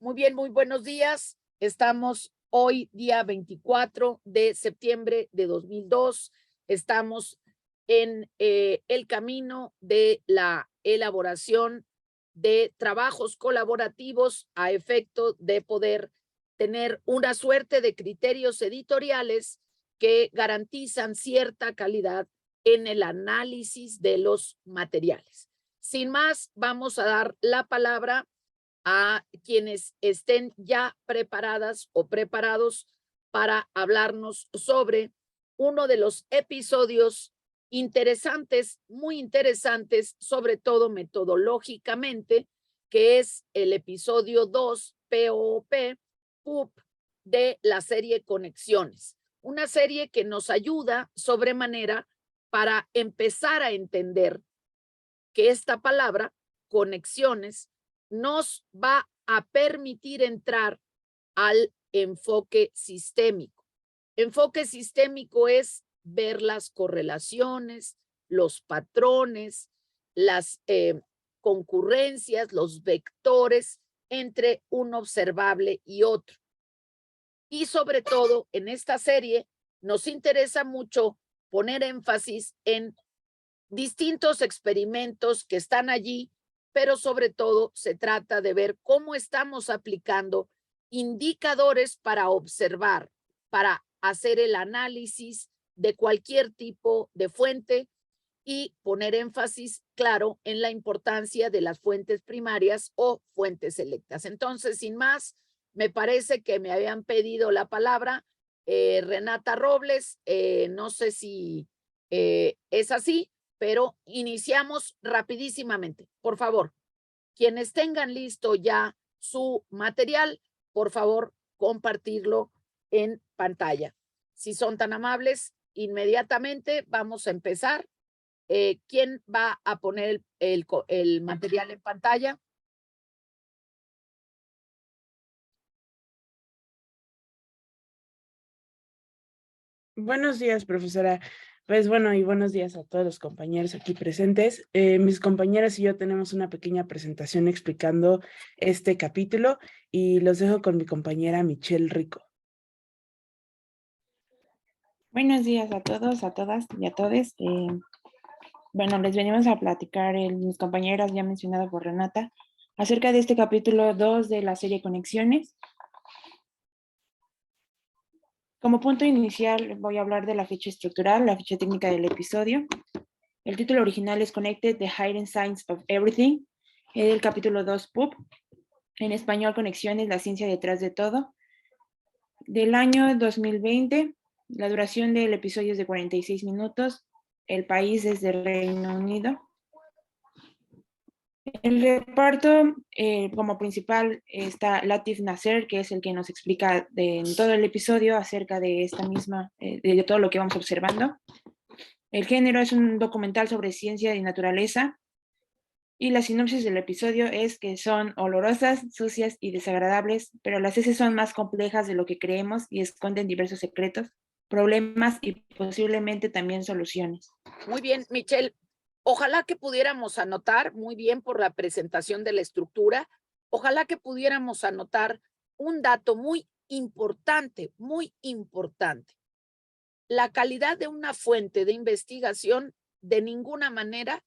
Muy bien, muy buenos días. Estamos hoy, día 24 de septiembre de 2002. Estamos en el camino de la elaboración de trabajos colaborativos a efecto de poder tener una suerte de criterios editoriales que garantizan cierta calidad en el análisis de los materiales. Sin más, vamos a dar la palabra a quienes estén ya preparadas o preparados para hablarnos sobre uno de los episodios interesantes, muy interesantes, sobre todo metodológicamente, que es el episodio 2, POP, PUP, de la serie Conexiones. Una serie que nos ayuda sobremanera para empezar a entender que esta palabra, conexiones, nos va a permitir entrar al enfoque sistémico. Enfoque sistémico es ver las correlaciones, los patrones, las concurrencias, los vectores entre un observable y otro. Y sobre todo en esta serie nos interesa mucho poner énfasis en distintos experimentos que están allí, pero sobre todo se trata de ver cómo estamos aplicando indicadores para observar, para hacer el análisis de cualquier tipo de fuente y poner énfasis, claro, en la importancia de las fuentes primarias o fuentes selectas. Entonces, sin más, me parece que me habían pedido la palabra Renata Robles, no sé si es así, pero iniciamos rapidísimamente. Por favor, quienes tengan listo ya su material, por favor, compartirlo en pantalla. Si son tan amables, inmediatamente vamos a empezar. ¿Quién va a poner el material en pantalla? Buenos días, profesora. Pues bueno, y buenos días a todos los compañeros aquí presentes. Mis compañeras y yo tenemos una pequeña presentación explicando este capítulo y los dejo con mi compañera Michelle Rico. Buenos días a todos, a todas y a todes. Bueno, les venimos a platicar, mis compañeras ya mencionado por Renata, acerca de este capítulo 2 de la serie Conexiones. Como punto inicial voy a hablar de la ficha estructural, la ficha técnica del episodio. El título original es Connected, the Hidden Science of Everything, el capítulo 2 PUP. En español, Conexiones, la ciencia detrás de todo. Del año 2020, la duración del episodio es de 46 minutos. El país es del Reino Unido. El reparto, como principal, está Latif Nasser, que es el que nos explica en todo el episodio acerca de esta misma, de todo lo que vamos observando. El género es un documental sobre ciencia y naturaleza. Y la sinopsis del episodio es que son olorosas, sucias y desagradables, pero las heces son más complejas de lo que creemos y esconden diversos secretos, problemas y posiblemente también soluciones. Muy bien, Michelle. Ojalá que pudiéramos anotar, muy bien por la presentación de la estructura, ojalá que pudiéramos anotar un dato muy importante, muy importante. La calidad de una fuente de investigación de ninguna manera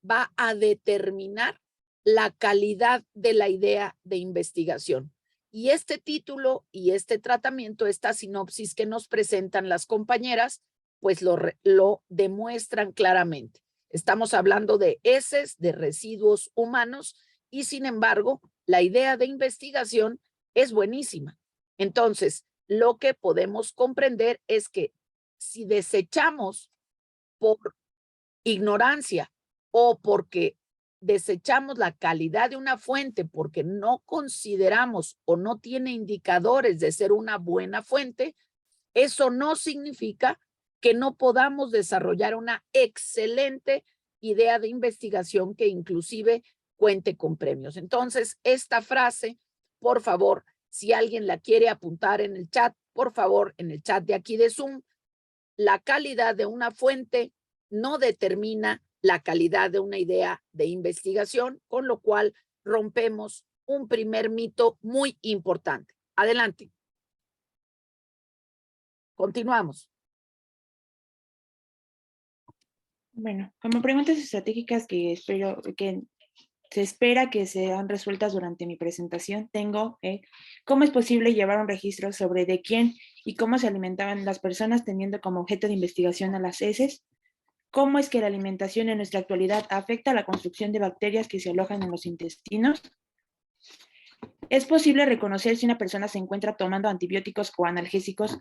va a determinar la calidad de la idea de investigación. Y este título y este tratamiento, esta sinopsis que nos presentan las compañeras, pues lo demuestran claramente. Estamos hablando de heces, de residuos humanos, y sin embargo, la idea de investigación es buenísima. Entonces, lo que podemos comprender es que si desechamos por ignorancia o porque desechamos la calidad de una fuente porque no consideramos o no tiene indicadores de ser una buena fuente, eso no significa que no podamos desarrollar una excelente idea de investigación que inclusive cuente con premios. Entonces, esta frase, por favor, si alguien la quiere apuntar en el chat, por favor, en el chat de aquí de Zoom, la calidad de una fuente no determina la calidad de una idea de investigación, con lo cual rompemos un primer mito muy importante. Adelante. Continuamos. Bueno, como preguntas estratégicas que se espera que sean resueltas durante mi presentación, tengo ¿cómo es posible llevar un registro sobre de quién y cómo se alimentaban las personas teniendo como objeto de investigación a las heces? ¿Cómo es que la alimentación en nuestra actualidad afecta a la construcción de bacterias que se alojan en los intestinos? ¿Es posible reconocer si una persona se encuentra tomando antibióticos o analgésicos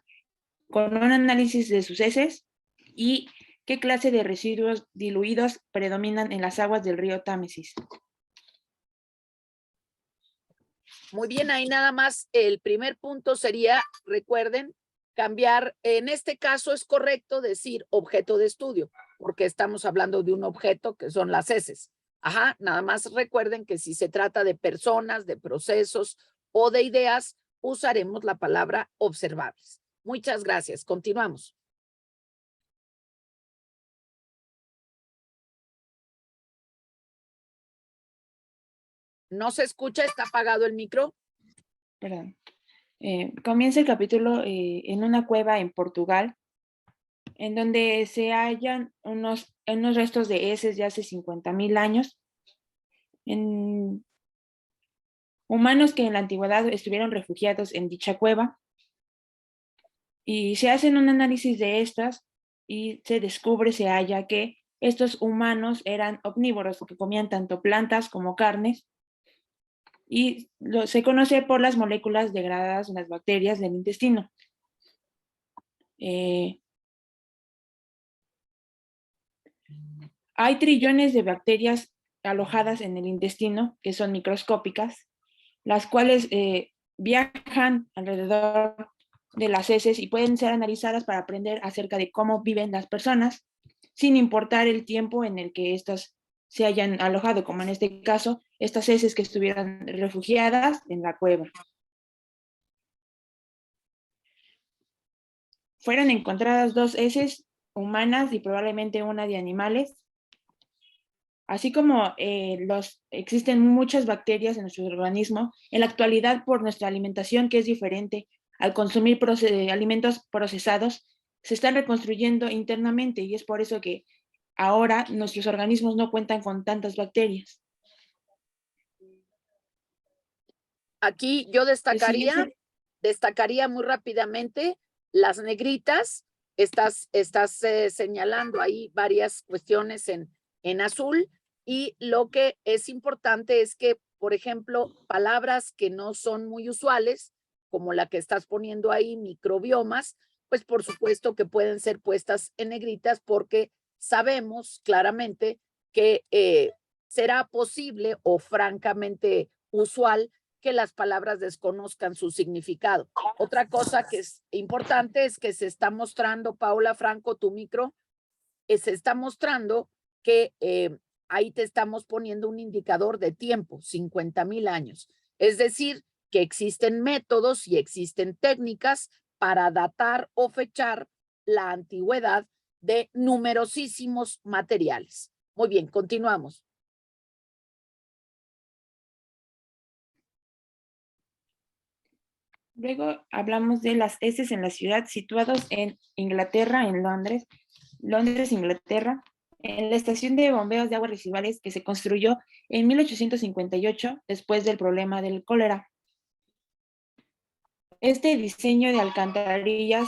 con un análisis de sus heces? ¿Y qué clase de residuos diluidos predominan en las aguas del río Támesis? Muy bien, ahí nada más el primer punto sería, recuerden, cambiar, en este caso es correcto decir objeto de estudio, porque estamos hablando de un objeto que son las heces. Ajá, nada más recuerden que si se trata de personas, de procesos o de ideas, usaremos la palabra observables. Muchas gracias. Continuamos. ¿No se escucha? ¿Está apagado el micro? Perdón. Comienza el capítulo en una cueva en Portugal, en donde se hallan unos restos de heces de hace 50,000 años, en humanos que en la antigüedad estuvieron refugiados en dicha cueva, y se hacen un análisis de estas y se halla que estos humanos eran omnívoros, que comían tanto plantas como carnes, y se conoce por las moléculas degradadas en las bacterias del intestino. Hay trillones de bacterias alojadas en el intestino que son microscópicas, las cuales viajan alrededor de las heces y pueden ser analizadas para aprender acerca de cómo viven las personas, sin importar el tiempo en el que éstas se hayan alojado, como en este caso, estas heces que estuvieran refugiadas en la cueva. Fueron encontradas 2 heces humanas y probablemente una de animales. Así como existen muchas bacterias en nuestro organismo, en la actualidad por nuestra alimentación, que es diferente, al consumir alimentos procesados, se están reconstruyendo internamente y es por eso que ahora nuestros organismos no cuentan con tantas bacterias. Aquí yo destacaría muy rápidamente las negritas. Estás señalando ahí varias cuestiones en azul, y lo que es importante es que, por ejemplo, palabras que no son muy usuales, como la que estás poniendo ahí, microbiomas, pues por supuesto que pueden ser puestas en negritas, porque sabemos claramente que será posible o francamente usual que las palabras desconozcan su significado. Otra cosa que es importante es que se está mostrando, Paula Franco, tu micro, se está mostrando que ahí te estamos poniendo un indicador de tiempo, 50,000 años. Es decir, que existen métodos y existen técnicas para datar o fechar la antigüedad de numerosísimos materiales. Muy bien, continuamos. Luego hablamos de las heces en la ciudad, situados en Inglaterra, en Londres, Inglaterra, en la estación de bombeos de aguas residuales que se construyó en 1858 después del problema del cólera. Este diseño de alcantarillas,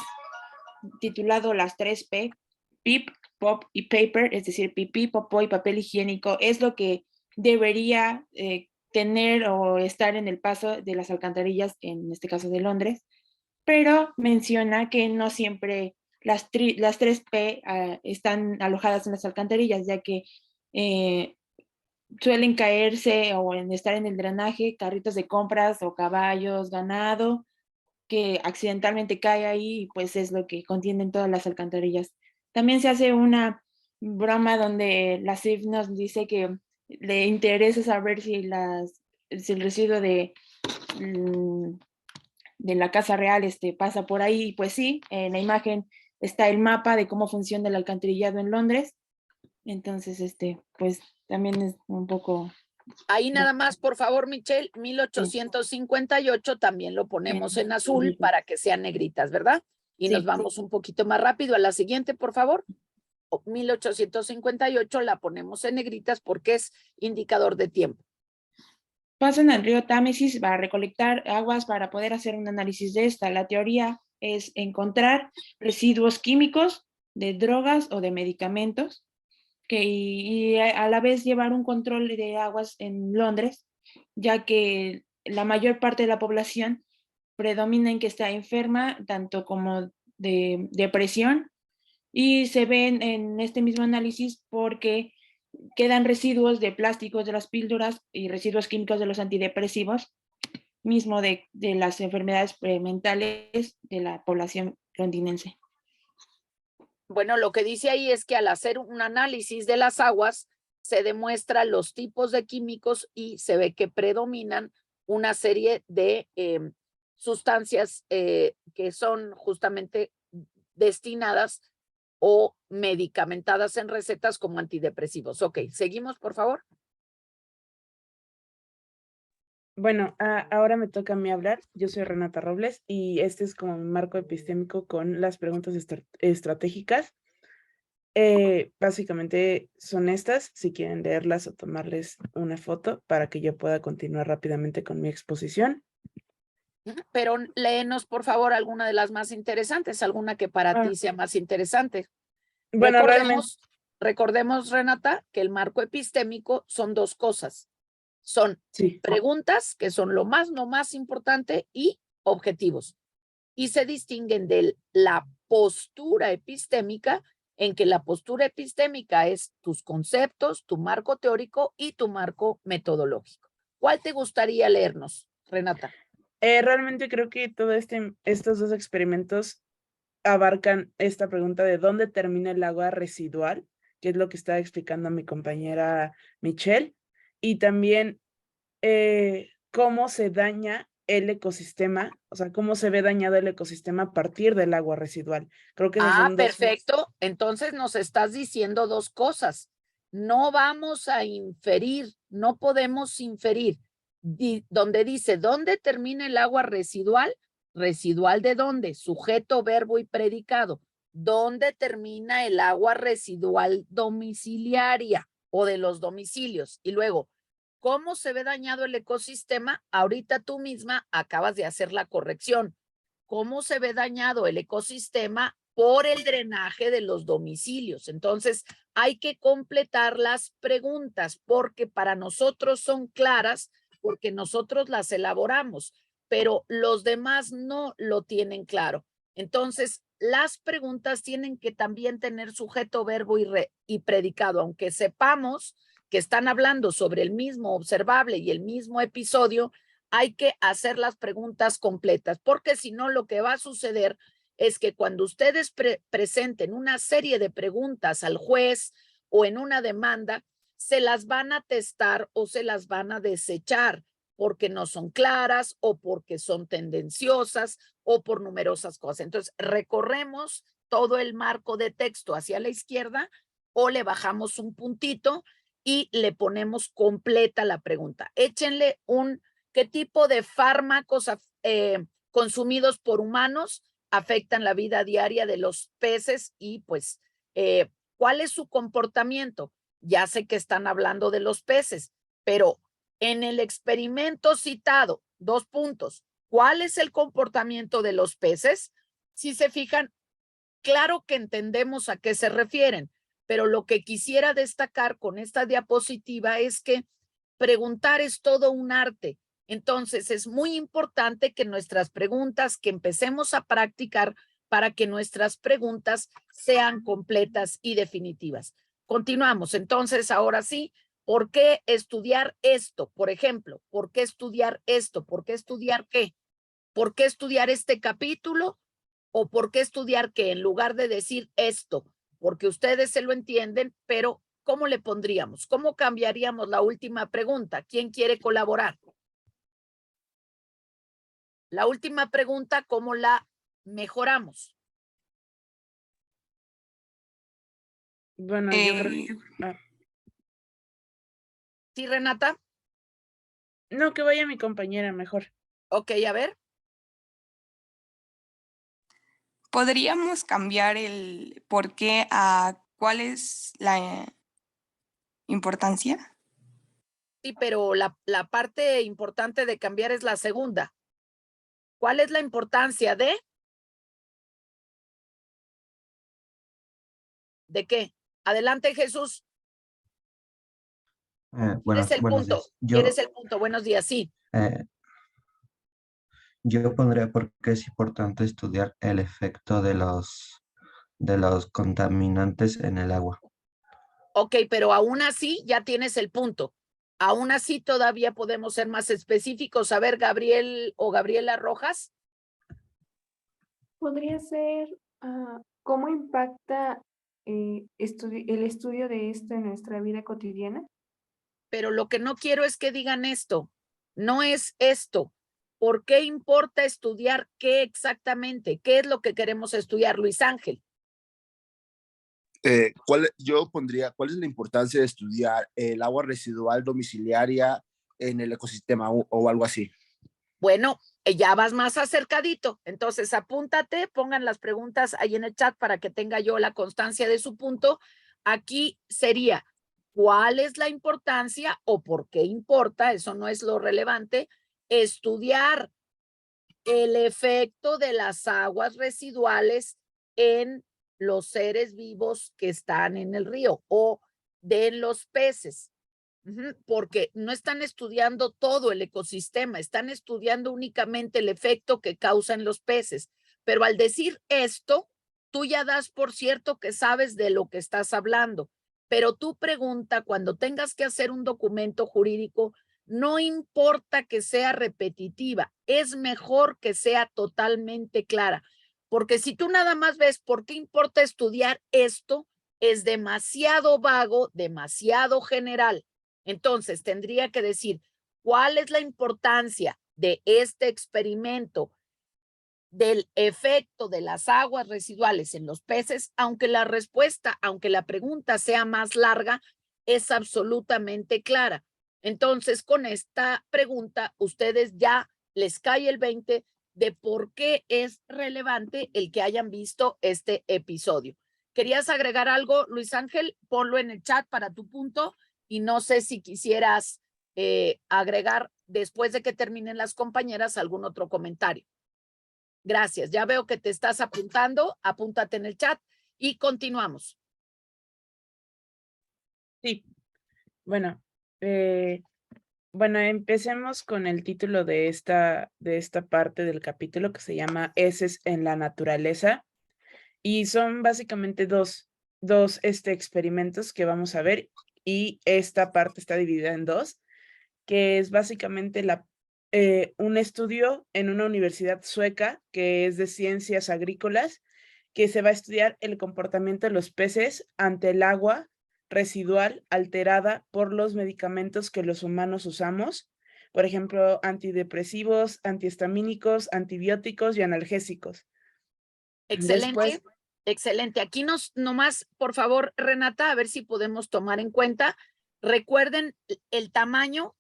titulado las 3P, PIP, POP y Paper, es decir, pipí, popó y papel higiénico, es lo que debería tener o estar en el paso de las alcantarillas, en este caso de Londres, pero menciona que no siempre las 3P están alojadas en las alcantarillas, ya que suelen caerse o estar en el drenaje carritos de compras o caballos, ganado, que accidentalmente cae ahí y pues es lo que contienen todas las alcantarillas. También se hace una broma donde la CIF nos dice que le interesa saber si el residuo de la Casa Real pasa por ahí, y pues sí, en la imagen está el mapa de cómo funciona el alcantarillado en Londres. Entonces, pues también es un poco Ahí nada más, por favor, Michelle, 1858 también lo ponemos en azul para que sean negritas, ¿verdad? Y Sí. nos vamos un poquito más rápido a la siguiente, por favor. 1858 la ponemos en negritas porque es indicador de tiempo. Pasan al río Támesis para recolectar aguas para poder hacer un análisis de esta. La teoría es encontrar residuos químicos de drogas o de medicamentos y a la vez llevar un control de aguas en Londres, ya que la mayor parte de la población predomina en que está enferma, tanto como de depresión, y se ven en este mismo análisis porque quedan residuos de plásticos de las píldoras y residuos químicos de los antidepresivos, mismo de las enfermedades mentales de la población londinense. Bueno, lo que dice ahí es que al hacer un análisis de las aguas, se demuestra los tipos de químicos y se ve que predominan una serie de sustancias que son justamente destinadas o medicamentadas en recetas como antidepresivos. Ok, seguimos, por favor. Bueno, ahora me toca a mí hablar. Yo soy Renata Robles y este es como mi marco epistémico con las preguntas estratégicas. Básicamente son estas, si quieren leerlas o tomarles una foto para que yo pueda continuar rápidamente con mi exposición. Pero léenos, por favor, alguna de las más interesantes, alguna que para ti sea más interesante. Bueno, realmente, Recordemos, Renata, que el marco epistémico son dos cosas. Son sí. preguntas, que son lo más importante, y objetivos. Y se distinguen de la postura epistémica, en que la postura epistémica es tus conceptos, tu marco teórico y tu marco metodológico. ¿Cuál te gustaría leernos, Renata? Realmente creo que estos dos experimentos abarcan esta pregunta de dónde termina el agua residual, que es lo que estaba explicando mi compañera Michelle, y también cómo se daña el ecosistema, o sea, cómo se ve dañado el ecosistema a partir del agua residual. Creo que esas son dos. Perfecto. Entonces nos estás diciendo dos cosas. No vamos a inferir, no podemos inferir. Donde dice, ¿dónde termina el agua residual? ¿Residual de dónde? Sujeto, verbo y predicado. ¿Dónde termina el agua residual domiciliaria o de los domicilios? Y luego, ¿cómo se ve dañado el ecosistema? Ahorita tú misma acabas de hacer la corrección. ¿Cómo se ve dañado el ecosistema? Por el drenaje de los domicilios. Entonces, hay que completar las preguntas porque para nosotros son claras, porque nosotros las elaboramos, pero los demás no lo tienen claro. Entonces, las preguntas tienen que también tener sujeto, verbo y predicado, aunque sepamos que están hablando sobre el mismo observable y el mismo episodio, hay que hacer las preguntas completas, porque si no, lo que va a suceder es que cuando ustedes presenten una serie de preguntas al juez o en una demanda, se las van a testar o se las van a desechar porque no son claras o porque son tendenciosas o por numerosas cosas. Entonces, recorremos todo el marco de texto hacia la izquierda o le bajamos un puntito y le ponemos completa la pregunta. Échenle ¿qué tipo de fármacos consumidos por humanos afectan la vida diaria de los peces? Y pues, ¿cuál es su comportamiento? Ya sé que están hablando de los peces, pero en el experimento citado, 2 puntos, ¿cuál es el comportamiento de los peces? Si se fijan, claro que entendemos a qué se refieren, pero lo que quisiera destacar con esta diapositiva es que preguntar es todo un arte. Entonces, es muy importante que nuestras preguntas, que empecemos a practicar para que nuestras preguntas sean completas y definitivas. Continuamos. Entonces, ahora sí, ¿por qué estudiar esto? Por ejemplo, ¿por qué estudiar esto? ¿Por qué estudiar qué? ¿Por qué estudiar este capítulo? ¿O por qué estudiar qué? En lugar de decir esto, porque ustedes se lo entienden, pero ¿cómo le pondríamos? ¿Cómo cambiaríamos la última pregunta? ¿Quién quiere colaborar? La última pregunta, ¿cómo la mejoramos? Bueno, yo creo que... ¿Sí, Renata? No, que vaya mi compañera mejor. Ok, a ver. ¿Podríamos cambiar el por qué a cuál es la importancia? Sí, pero la parte importante de cambiar es la segunda. ¿Cuál es la importancia de qué? Adelante, Jesús. ¿Quieres el Buenos punto? días. ¿Quieres el punto? Buenos días, sí. Eh, yo pondría por qué es importante estudiar el efecto de los contaminantes en el agua. Ok, pero aún así ya tienes el punto. Aún así todavía podemos ser más específicos. A ver, Gabriel o Gabriela Rojas. Podría ser cómo impacta el estudio de esto en nuestra vida cotidiana. Pero lo que no quiero es que digan esto. No es esto. ¿Por qué importa estudiar qué exactamente? ¿Qué es lo que queremos estudiar, Luis Ángel? Yo pondría, ¿cuál es la importancia de estudiar el agua residual domiciliaria en el ecosistema o algo así? Bueno, ya vas más acercadito. Entonces, apúntate, pongan las preguntas ahí en el chat para que tenga yo la constancia de su punto. Aquí sería, ¿cuál es la importancia o por qué importa? Eso no es lo relevante. Estudiar el efecto de las aguas residuales en los seres vivos que están en el río o de los peces. Porque no están estudiando todo el ecosistema, están estudiando únicamente el efecto que causan los peces. Pero al decir esto, tú ya das por cierto que sabes de lo que estás hablando. Pero tu pregunta, cuando tengas que hacer un documento jurídico, no importa que sea repetitiva, es mejor que sea totalmente clara. Porque si tú nada más ves por qué importa estudiar esto, es demasiado vago, demasiado general. Entonces, tendría que decir, ¿cuál es la importancia de este experimento del efecto de las aguas residuales en los peces? Aunque la respuesta, aunque la pregunta sea más larga, es absolutamente clara. Entonces, con esta pregunta, ustedes ya les cae el 20 de por qué es relevante el que hayan visto este episodio. ¿Querías agregar algo, Luis Ángel? Ponlo en el chat para tu punto y no sé si quisieras agregar después de que terminen las compañeras algún otro comentario. Gracias. Ya veo que te estás apuntando. Apúntate en el chat y continuamos. Sí, bueno, empecemos con el título de esta parte del capítulo que se llama Heces en la naturaleza. Y son básicamente dos experimentos que vamos a ver, y esta parte está dividida en dos, que es básicamente un estudio en una universidad sueca que es de ciencias agrícolas, que se va a estudiar el comportamiento de los peces ante el agua residual alterada por los medicamentos que los humanos usamos, por ejemplo, antidepresivos, antihistamínicos, antibióticos y analgésicos. Excelente. Después, excelente. Aquí nomás, por favor, Renata, a ver si podemos tomar en cuenta. Recuerden el tamaño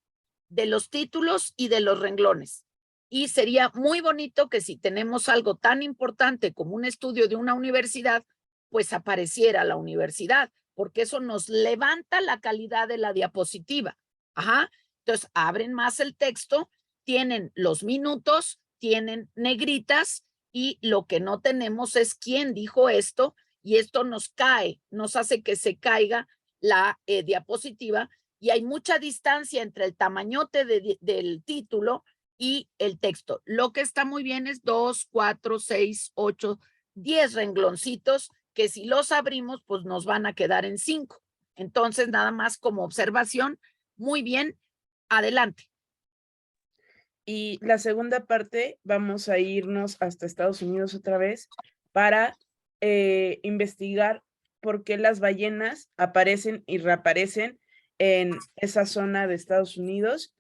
de los títulos y de los renglones. Y sería muy bonito que si tenemos algo tan importante como un estudio de una universidad, pues apareciera la universidad, porque eso nos levanta la calidad de la diapositiva. Ajá. Entonces, abren más el texto, tienen los minutos, tienen negritas, y lo que no tenemos es quién dijo esto, y esto nos cae, nos hace que se caiga la diapositiva, y hay mucha distancia entre el tamañote del título y el texto. Lo que está muy bien es 2, 4, 6, 8, 10 rengloncitos que si los abrimos, pues nos van a quedar en 5. Entonces, nada más como observación, muy bien, adelante. y la segunda parte, vamos a irnos hasta Estados Unidos otra vez para investigar por qué las ballenas aparecen y reaparecen en esa zona de Estados Unidos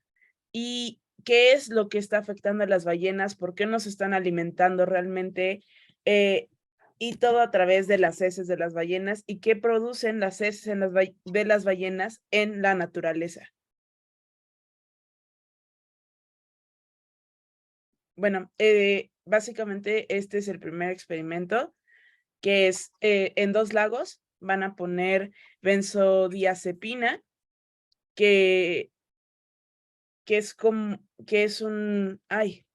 y qué es lo que está afectando a las ballenas, por qué nos están alimentando realmente, y todo a través de las heces de las ballenas y qué producen las heces de las ballenas en la naturaleza. bueno, básicamente este es el primer experimento, que es en 2 lagos van a poner benzodiazepina, que es como, que es un, ay,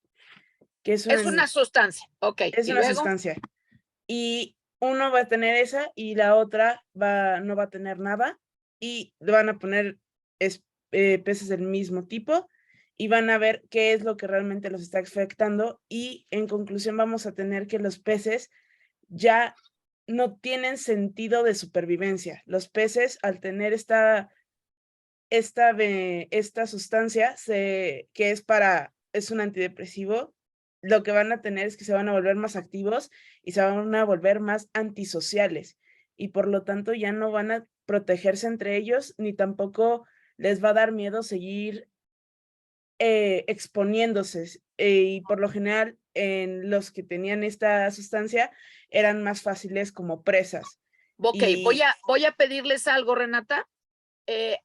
que es Es una sustancia, ok. es Y una luego, sustancia. Y uno va a tener esa y la otra no va a tener nada, y le van a poner peces del mismo tipo y van a ver qué es lo que realmente los está afectando, y en conclusión vamos a tener que los peces ya no tienen sentido de supervivencia. Los peces, al tener esta sustancia que es un antidepresivo, lo que van a tener es que se van a volver más activos y se van a volver más antisociales, y por lo tanto ya no van a protegerse entre ellos, ni tampoco les va a dar miedo seguir exponiéndose. Y por lo general, en los que tenían esta sustancia eran más fáciles como presas. ok, Y voy a pedirles algo, Renata.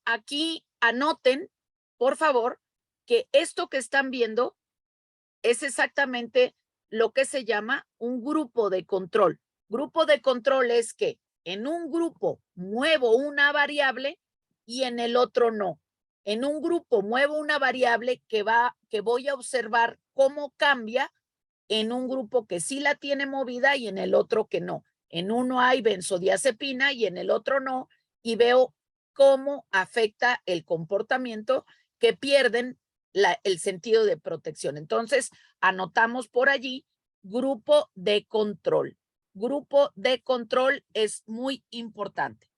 Aquí anoten, por favor, que esto que están viendo es exactamente lo que se llama un grupo de control. Grupo de control es que en un grupo muevo una variable y en el otro no. En un grupo muevo una variable que voy a observar cómo cambia en un grupo que sí la tiene movida y en el otro que no. En uno hay benzodiazepina y en el otro no, y veo cómo afecta el comportamiento, que pierden el sentido de protección. Entonces, anotamos por allí grupo de control. Grupo de control es muy importante.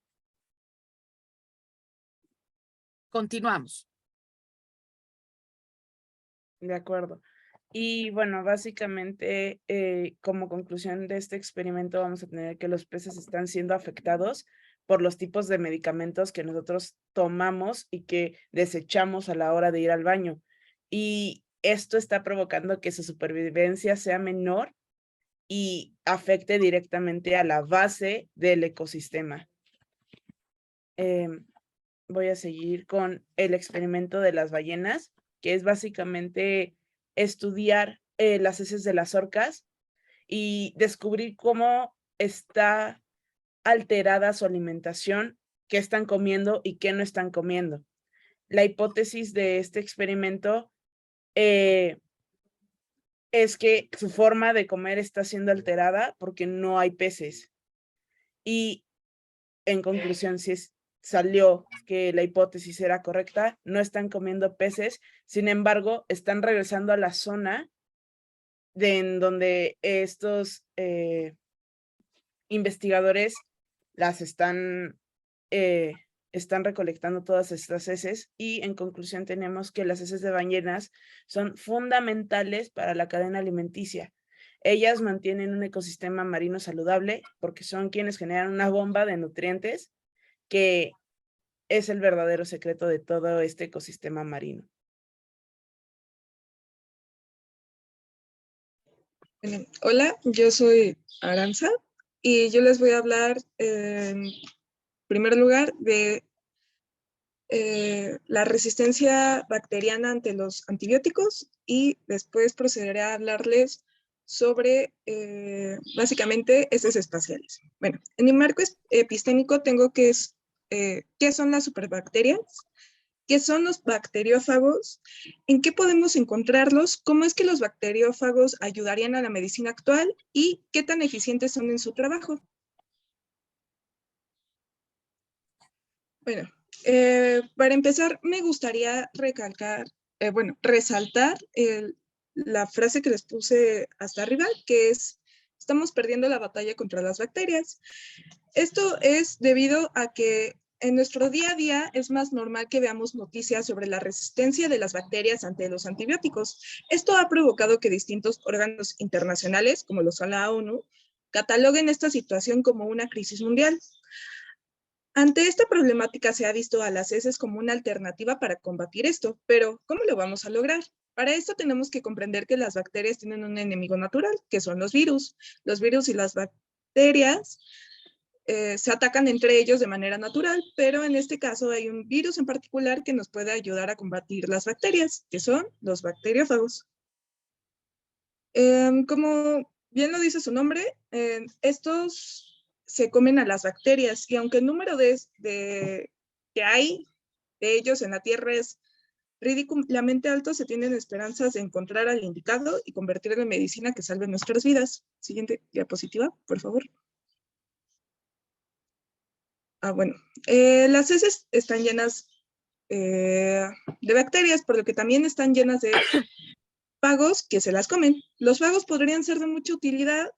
Continuamos. de acuerdo. Y bueno, básicamente, como conclusión de este experimento, vamos a tener que los peces están siendo afectados por los tipos de medicamentos que nosotros tomamos y que desechamos a la hora de ir al baño. Y esto está provocando que su supervivencia sea menor y afecte directamente a la base del ecosistema. Voy a seguir con el experimento de las ballenas, que es básicamente estudiar las heces de las orcas y descubrir cómo está alterada su alimentación, qué están comiendo y qué no están comiendo. La hipótesis de este experimento es que su forma de comer está siendo alterada porque no hay peces. Y en conclusión, salió que la hipótesis era correcta, no están comiendo peces, sin embargo, están regresando a la zona en donde estos investigadores las están recolectando todas estas heces, y en conclusión tenemos que las heces de ballenas son fundamentales para la cadena alimenticia. Ellas mantienen un ecosistema marino saludable porque son quienes generan una bomba de nutrientes que es el verdadero secreto de todo este ecosistema marino. Bueno, hola, yo soy Aranza y yo les voy a hablar en primer lugar de la resistencia bacteriana ante los antibióticos, y después procederé a hablarles sobre básicamente heces espaciales. Bueno, en mi marco epistémico tengo qué son las superbacterias, qué son los bacteriófagos, en qué podemos encontrarlos, cómo es que los bacteriófagos ayudarían a la medicina actual y qué tan eficientes son en su trabajo. Bueno, para empezar, me gustaría resaltar la frase que les puse hasta arriba, que es: estamos perdiendo la batalla contra las bacterias. Esto es debido a que en nuestro día a día es más normal que veamos noticias sobre la resistencia de las bacterias ante los antibióticos. Esto ha provocado que distintos órganos internacionales, como lo son la ONU, cataloguen esta situación como una crisis mundial. Ante esta problemática se ha visto a las heces como una alternativa para combatir esto, pero ¿cómo lo vamos a lograr? Para esto tenemos que comprender que las bacterias tienen un enemigo natural, que son los virus. Los virus y las bacterias se atacan entre ellos de manera natural, pero en este caso hay un virus en particular que nos puede ayudar a combatir las bacterias, que son los bacteriófagos. Como bien lo dice su nombre, estos se comen a las bacterias y aunque el número que hay de ellos en la Tierra es ridículamente alto, se tienen esperanzas de encontrar al indicado y convertirlo en medicina que salve nuestras vidas. Siguiente diapositiva, por favor. Bueno, las heces están llenas de bacterias, por lo que también están llenas de fagos que se las comen. Los fagos podrían ser de mucha utilidad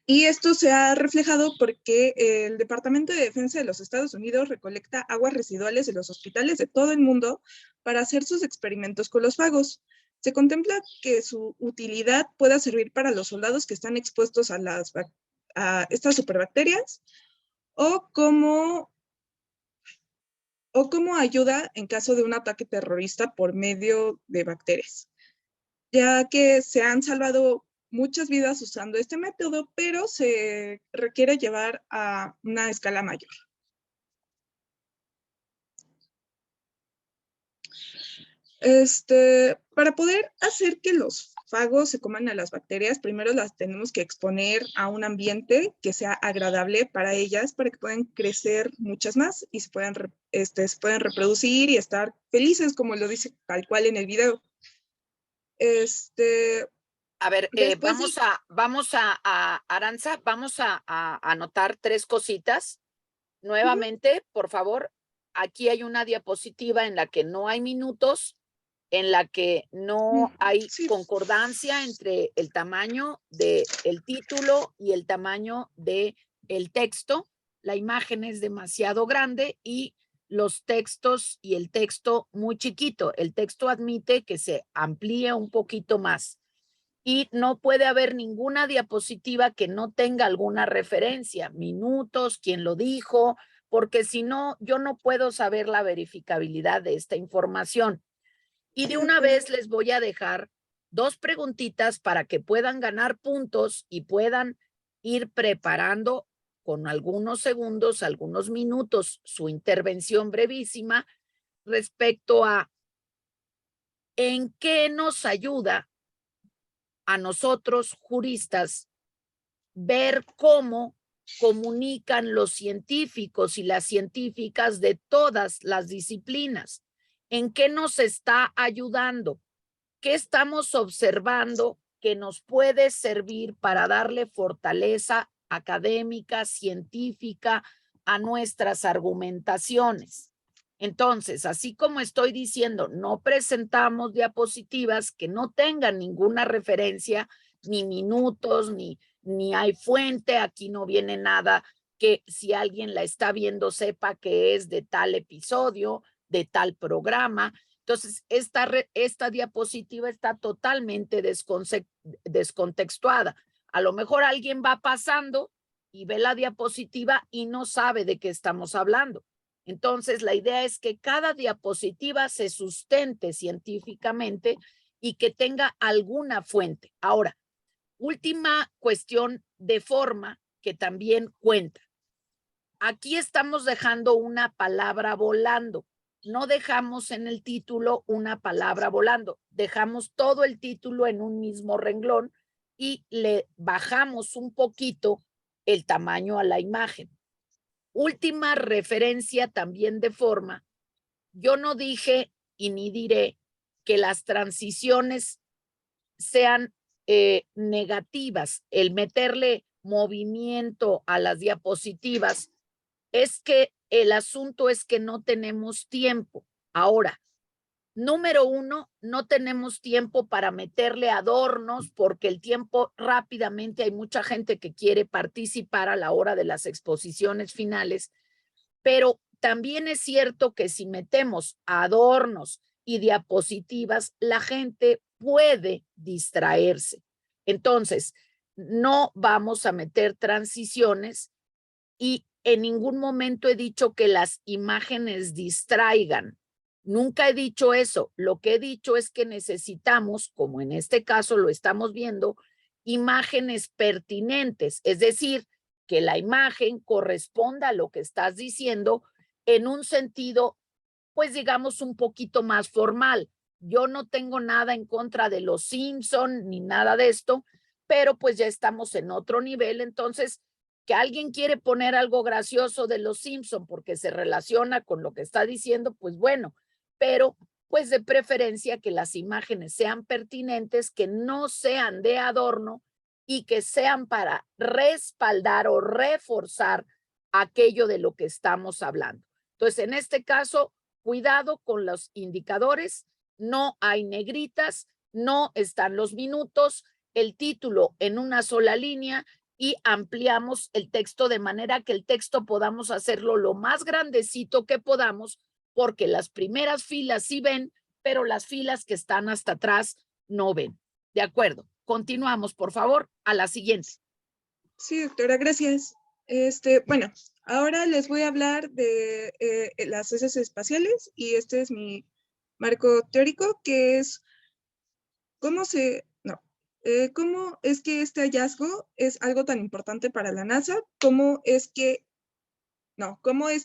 y esto se ha reflejado porque el Departamento de Defensa de los Estados Unidos recolecta aguas residuales de los hospitales de todo el mundo para hacer sus experimentos con los fagos. Se contempla que su utilidad pueda servir para los soldados que están expuestos a estas superbacterias o como ayuda en caso de un ataque terrorista por medio de bacterias, ya que se han salvado muchas vidas usando este método, pero se requiere llevar a una escala mayor. Para poder hacer que los fagos se coman a las bacterias, primero las tenemos que exponer a un ambiente que sea agradable para ellas, para que puedan crecer muchas más y se puedan reproducir y estar felices, como lo dice tal cual en el video. A ver, vamos a Aranza, vamos a anotar 3 cositas. Nuevamente, por favor, aquí hay una diapositiva en la que no hay minutos, en la que no hay concordancia entre el tamaño del título y el tamaño del texto. La imagen es demasiado grande y los textos y el texto muy chiquito. El texto admite que se amplíe un poquito más. Y no puede haber ninguna diapositiva que no tenga alguna referencia, minutos, quién lo dijo, porque si no, yo no puedo saber la verificabilidad de esta información. Y de una vez les voy a dejar 2 preguntitas para que puedan ganar puntos y puedan ir preparando con algunos segundos, algunos minutos, su intervención brevísima respecto a en qué nos ayuda a nosotros, juristas, ver cómo comunican los científicos y las científicas de todas las disciplinas. ¿En qué nos está ayudando? ¿Qué estamos observando que nos puede servir para darle fortaleza académica, científica a nuestras argumentaciones? Entonces, así como estoy diciendo, no presentamos diapositivas que no tengan ninguna referencia, ni minutos, ni hay fuente, aquí no viene nada que si alguien la está viendo sepa que es de tal episodio, de tal programa. Entonces, esta diapositiva está totalmente descontextuada. A lo mejor alguien va pasando y ve la diapositiva y no sabe de qué estamos hablando. Entonces, la idea es que cada diapositiva se sustente científicamente y que tenga alguna fuente. Ahora, última cuestión de forma que también cuenta. Aquí estamos dejando una palabra volando. No dejamos en el título una palabra volando. Dejamos todo el título en un mismo renglón y le bajamos un poquito el tamaño a la imagen. Última referencia también de forma. Yo no dije y ni diré que las transiciones sean negativas. El meterle movimiento a las diapositivas es que el asunto es que no tenemos tiempo. Ahora, número 1, no tenemos tiempo para meterle adornos porque el tiempo rápidamente hay mucha gente que quiere participar a la hora de las exposiciones finales, pero también es cierto que si metemos adornos y diapositivas, la gente puede distraerse. Entonces, no vamos a meter transiciones y en ningún momento he dicho que las imágenes distraigan. Nunca he dicho eso. Lo que he dicho es que necesitamos, como en este caso lo estamos viendo, imágenes pertinentes, es decir, que la imagen corresponda a lo que estás diciendo en un sentido, pues digamos, un poquito más formal. Yo no tengo nada en contra de los Simpson ni nada de esto, pero pues ya estamos en otro nivel. Entonces, que alguien quiere poner algo gracioso de los Simpson porque se relaciona con lo que está diciendo, pues bueno, pero pues de preferencia que las imágenes sean pertinentes, que no sean de adorno y que sean para respaldar o reforzar aquello de lo que estamos hablando. Entonces, en este caso, cuidado con los indicadores, no hay negritas, no están los minutos, el título en una sola línea y ampliamos el texto de manera que el texto podamos hacerlo lo más grandecito que podamos, porque las primeras filas sí ven, pero las filas que están hasta atrás no ven. De acuerdo. Continuamos, por favor, a la siguiente. Sí, doctora, gracias. Bueno, ahora les voy a hablar de las heces espaciales y este es mi marco teórico, que es cómo es que este hallazgo es algo tan importante para la NASA, cómo este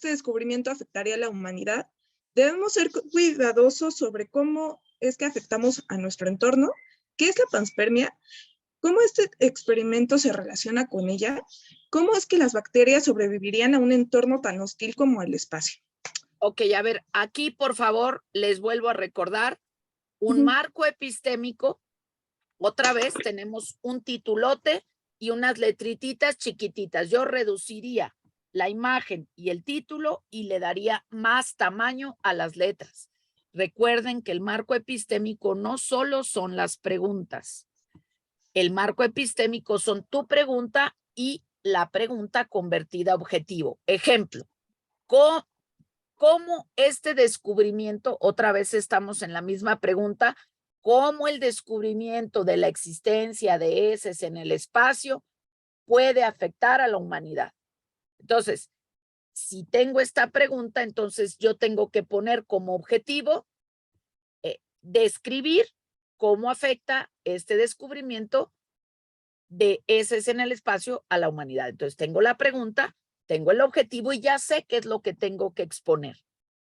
descubrimiento afectaría a la humanidad. Debemos ser cuidadosos sobre cómo es que afectamos a nuestro entorno, qué es la panspermia, cómo este experimento se relaciona con ella, cómo es que las bacterias sobrevivirían a un entorno tan hostil como el espacio. Ok, a ver, aquí por favor les vuelvo a recordar un marco epistémico. Otra vez tenemos un titulote y unas letrititas chiquititas. Yo reduciría la imagen y el título y le daría más tamaño a las letras. Recuerden que el marco epistémico no solo son las preguntas. El marco epistémico son tu pregunta y la pregunta convertida a objetivo. Ejemplo, ¿cómo este descubrimiento, otra vez estamos en la misma pregunta, cómo el descubrimiento de la existencia de heces en el espacio puede afectar a la humanidad? Entonces, si tengo esta pregunta, entonces yo tengo que poner como objetivo describir cómo afecta este descubrimiento de heces en el espacio a la humanidad. Entonces, tengo la pregunta, tengo el objetivo y ya sé qué es lo que tengo que exponer.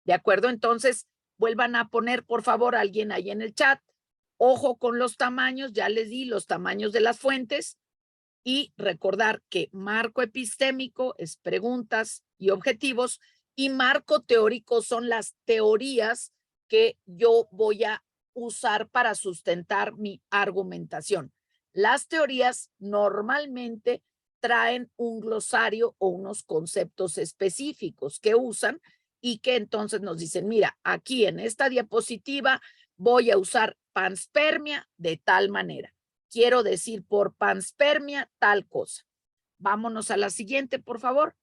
¿De acuerdo? Entonces, vuelvan a poner, por favor, alguien ahí en el chat. Ojo con los tamaños, ya les di los tamaños de las fuentes y recordar que marco epistémico es preguntas y objetivos y marco teórico son las teorías que yo voy a usar para sustentar mi argumentación. Las teorías normalmente traen un glosario o unos conceptos específicos que usan y que entonces nos dicen, mira, aquí en esta diapositiva voy a usar panspermia de tal manera. Quiero decir por panspermia tal cosa. Vámonos a la siguiente, por favor.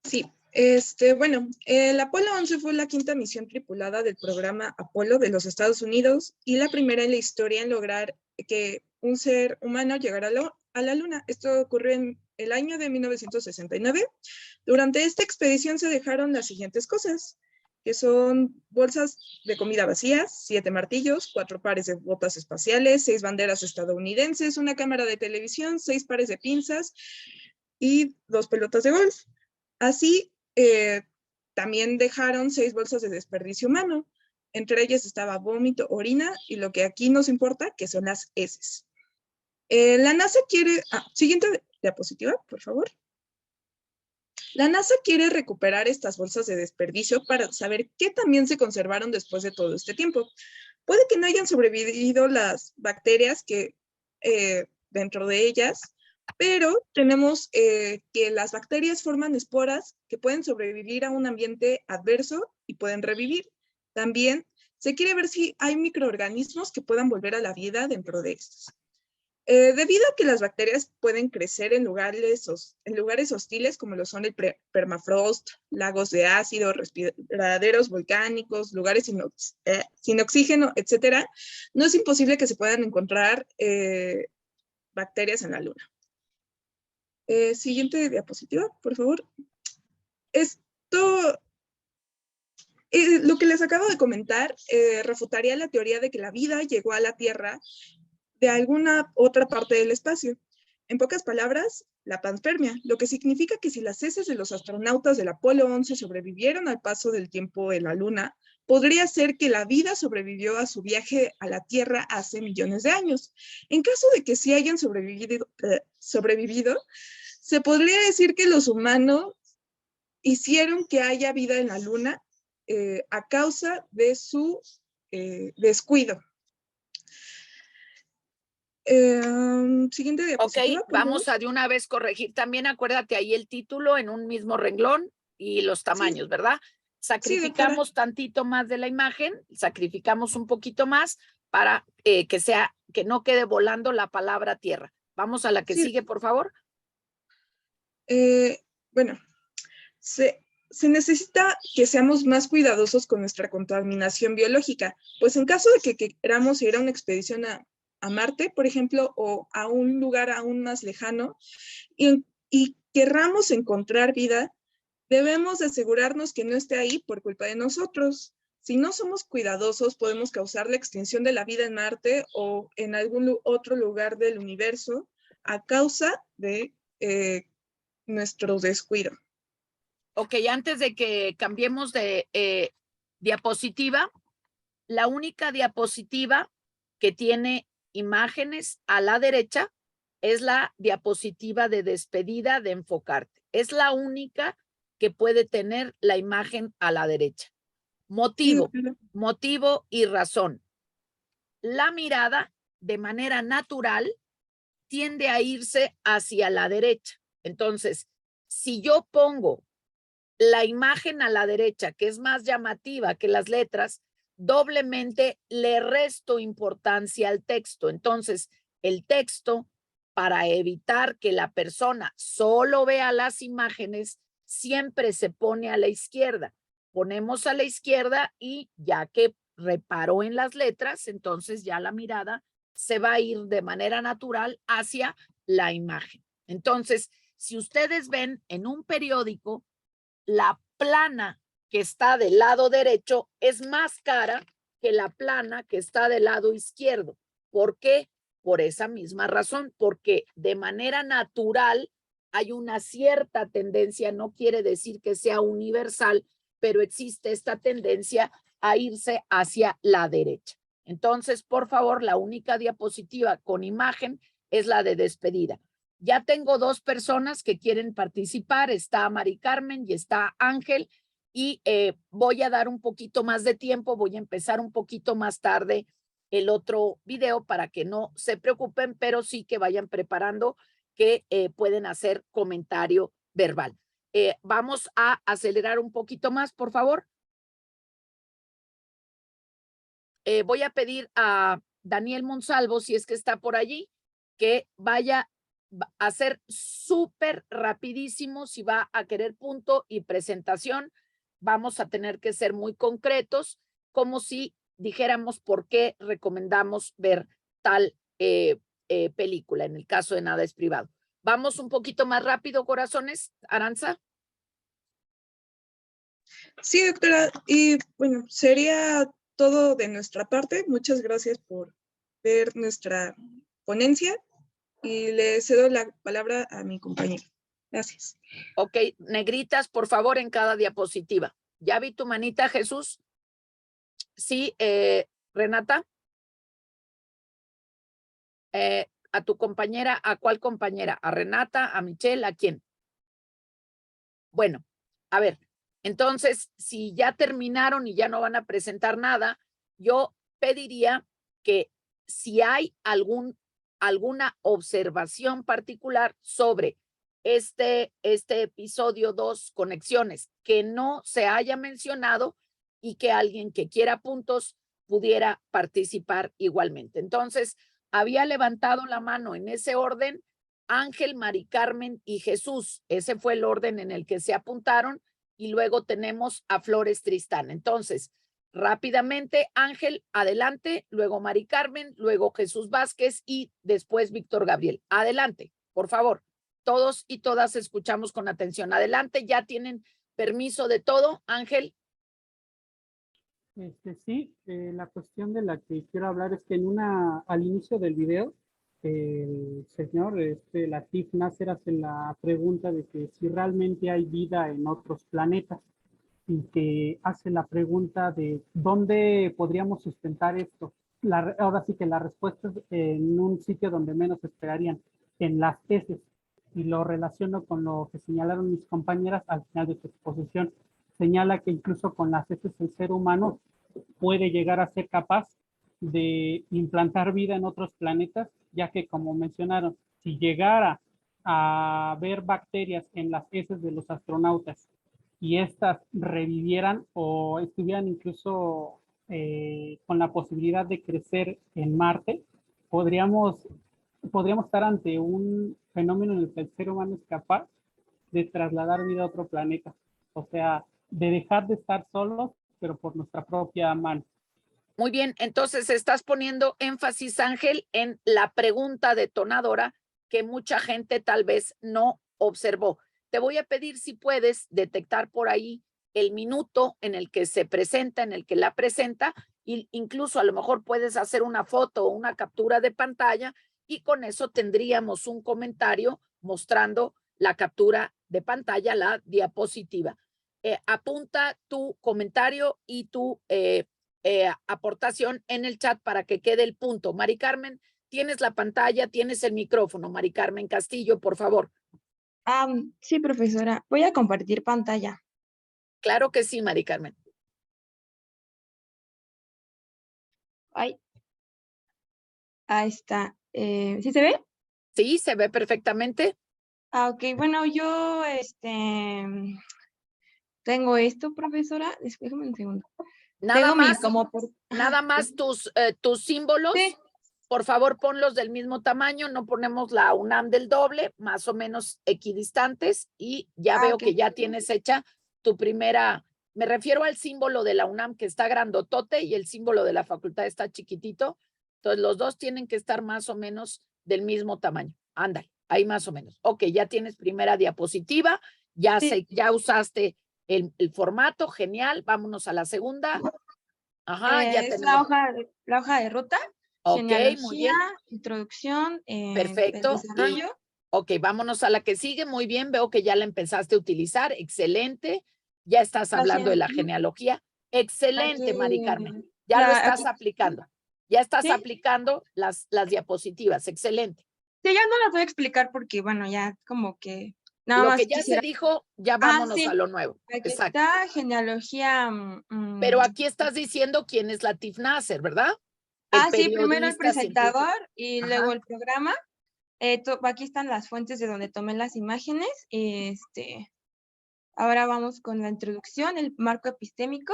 Sí, bueno, el Apolo 11 fue la quinta misión tripulada del programa Apolo de los Estados Unidos y la primera en la historia en lograr que un ser humano llegara a la Luna. Esto ocurrió en el año de 1969. Durante esta expedición se dejaron las siguientes cosas, que son bolsas de comida vacías, 7 martillos, 4 pares de botas espaciales, 6 banderas estadounidenses, una cámara de televisión, 6 pares de pinzas y 2 pelotas de golf. Así, también dejaron 6 bolsas de desperdicio humano. Entre ellas estaba vómito, orina y lo que aquí nos importa, que son las heces. La NASA quiere... siguiente diapositiva, por favor. La NASA quiere recuperar estas bolsas de desperdicio para saber qué también se conservaron después de todo este tiempo. Puede que no hayan sobrevivido las bacterias que dentro de ellas, pero tenemos que las bacterias forman esporas que pueden sobrevivir a un ambiente adverso y pueden revivir. También se quiere ver si hay microorganismos que puedan volver a la vida dentro de estos. Debido a que las bacterias pueden crecer en lugares hostiles como lo son el permafrost, lagos de ácido, respiraderos volcánicos, lugares sin oxígeno, etc., no es imposible que se puedan encontrar bacterias en la Luna. Siguiente diapositiva, por favor. Lo que les acabo de comentar refutaría la teoría de que la vida llegó a la Tierra de alguna otra parte del espacio. En pocas palabras, la panspermia, lo que significa que si las heces de los astronautas del Apolo 11 sobrevivieron al paso del tiempo en la Luna, podría ser que la vida sobrevivió a su viaje a la Tierra hace millones de años. En caso de que sí hayan sobrevivido, se podría decir que los humanos hicieron que haya vida en la Luna a causa de su descuido. Siguiente diapositiva. Ok, vamos a de una vez corregir. También acuérdate ahí el título en un mismo renglón y los tamaños, ¿verdad? Sacrificamos tantito más de la imagen, sacrificamos un poquito más para que no quede volando la palabra tierra. Vamos a la que sigue, por favor. Bueno, se necesita que seamos más cuidadosos con nuestra contaminación biológica, pues en caso de que queramos ir a una expedición a Marte, por ejemplo, o a un lugar aún más lejano, y querramos encontrar vida, debemos asegurarnos que no esté ahí por culpa de nosotros. Si no somos cuidadosos, podemos causar la extinción de la vida en Marte o en algún otro lugar del universo a causa de nuestro descuido. Ok, antes de que cambiemos de diapositiva, la única diapositiva que tiene imágenes a la derecha es la diapositiva de despedida de Enfocarte. Es la única que puede tener la imagen a la derecha. Motivo y razón. La mirada, de manera natural, tiende a irse hacia la derecha. Entonces, si yo pongo la imagen a la derecha, que es más llamativa que las letras, doblemente le resto importancia al texto. Entonces, el texto, para evitar que la persona solo vea las imágenes, siempre se pone a la izquierda. Ponemos a la izquierda y ya que reparó en las letras, entonces ya la mirada se va a ir de manera natural hacia la imagen. Entonces, si ustedes ven en un periódico, la plana que está del lado derecho es más cara que la plana que está del lado izquierdo. ¿Por qué? Por esa misma razón, porque de manera natural hay una cierta tendencia, no quiere decir que sea universal, pero existe esta tendencia a irse hacia la derecha. Entonces, por favor, la única diapositiva con imagen es la de despedida. Ya tengo dos personas que quieren participar, está Mari Carmen y está Ángel, y voy a dar un poquito más de tiempo, voy a empezar un poquito más tarde el otro video para que no se preocupen, pero sí que vayan preparando que pueden hacer comentario verbal. Vamos a acelerar un poquito más, por favor. Voy a pedir a Daniel Monsalvo, si es que está por allí, que vaya a ser súper rapidísimo. Si va a querer punto y presentación, vamos a tener que ser muy concretos, como si dijéramos por qué recomendamos ver tal película, en el caso de Nada es Privado. Vamos un poquito más rápido, corazones. Aranza. Sí, doctora. Y bueno, sería todo de nuestra parte. Muchas gracias por ver nuestra ponencia y le cedo la palabra a mi compañero. Gracias. Ok, negritas, por favor, en cada diapositiva. ¿Ya vi tu manita, Jesús? Sí, Renata. A tu compañera, ¿a cuál compañera? ¿A Renata? ¿A Michelle? ¿A quién? Bueno, a ver, entonces, si ya terminaron y ya no van a presentar nada, yo pediría que si hay alguna observación particular sobre este episodio 2, conexiones, que no se haya mencionado y que alguien que quiera puntos pudiera participar igualmente. Entonces, había levantado la mano en ese orden Ángel, Mari Carmen y Jesús. Ese fue el orden en el que se apuntaron, y luego tenemos a Flores Tristán. Entonces, rápidamente, Ángel, adelante, luego Mari Carmen, luego Jesús Vázquez y después Víctor Gabriel. Adelante, por favor. Todos y todas escuchamos con atención. Adelante, ¿ya tienen permiso de todo, Ángel? Sí, la cuestión de la que quiero hablar es que al inicio del video, el señor Latif Nasser hace la pregunta de que si realmente hay vida en otros planetas. y que hace la pregunta de ¿dónde podríamos sustentar esto? Ahora sí que la respuesta es en un sitio donde menos esperarían, en las heces, y lo relaciono con lo que señalaron mis compañeras al final de su exposición. Señala que incluso con las heces el ser humano puede llegar a ser capaz de implantar vida en otros planetas, ya que como mencionaron, si llegara a ver bacterias en las heces de los astronautas y estas revivieran o estuvieran incluso con la posibilidad de crecer en Marte, podríamos estar ante un fenómeno en el que el ser humano es capaz de trasladar vida a otro planeta. O sea, de dejar de estar solos, pero por nuestra propia mano. Muy bien, entonces estás poniendo énfasis, Ángel, en la pregunta detonadora que mucha gente tal vez no observó. Te voy a pedir si puedes detectar por ahí el minuto en el que se presenta, en el que la presenta, e incluso a lo mejor puedes hacer una foto o una captura de pantalla y con eso tendríamos un comentario mostrando la captura de pantalla, la diapositiva. Apunta tu comentario y tu aportación en el chat para que quede el punto. Mari Carmen, tienes la pantalla, tienes el micrófono. Mari Carmen Castillo, por favor. Sí, profesora. Voy a compartir pantalla. Claro que sí, Mari Carmen. Ahí está. ¿Sí se ve? Sí, se ve perfectamente. Ok, bueno, yo tengo esto, profesora. Déjame un segundo. Nada más tus símbolos. Sí. Por favor, ponlos del mismo tamaño, no ponemos la UNAM del doble, más o menos equidistantes, y ya veo que ya tienes hecha tu primera, me refiero al símbolo de la UNAM que está grandotote y el símbolo de la facultad está chiquitito, entonces los dos tienen que estar más o menos del mismo tamaño. Ándale, ahí más o menos. Ok, ya tienes primera diapositiva, ya usaste el formato, genial, vámonos a la segunda. Ajá, ya es tenemos. la hoja de ruta. Ok, genealogía, muy bien. Introducción, perfecto. desarrollo. Ok, vámonos a la que sigue. Muy bien, veo que ya la empezaste a utilizar. Excelente. Ya estás hablando de la genealogía. Excelente, Aquí, Mari Carmen. Ya lo estás aplicando. Ya estás aplicando las diapositivas. Excelente. Sí, ya no las voy a explicar porque, bueno, ya como que nada lo más que ya se dijo, ya vámonos a lo nuevo. Aquí exacto. está genealogía. Pero aquí estás diciendo quién es Latif Nasser, ¿verdad? Sí, primero el presentador científico. Y luego Ajá. el programa. Aquí están las fuentes de donde tomé las imágenes. Ahora vamos con la introducción, el marco epistémico.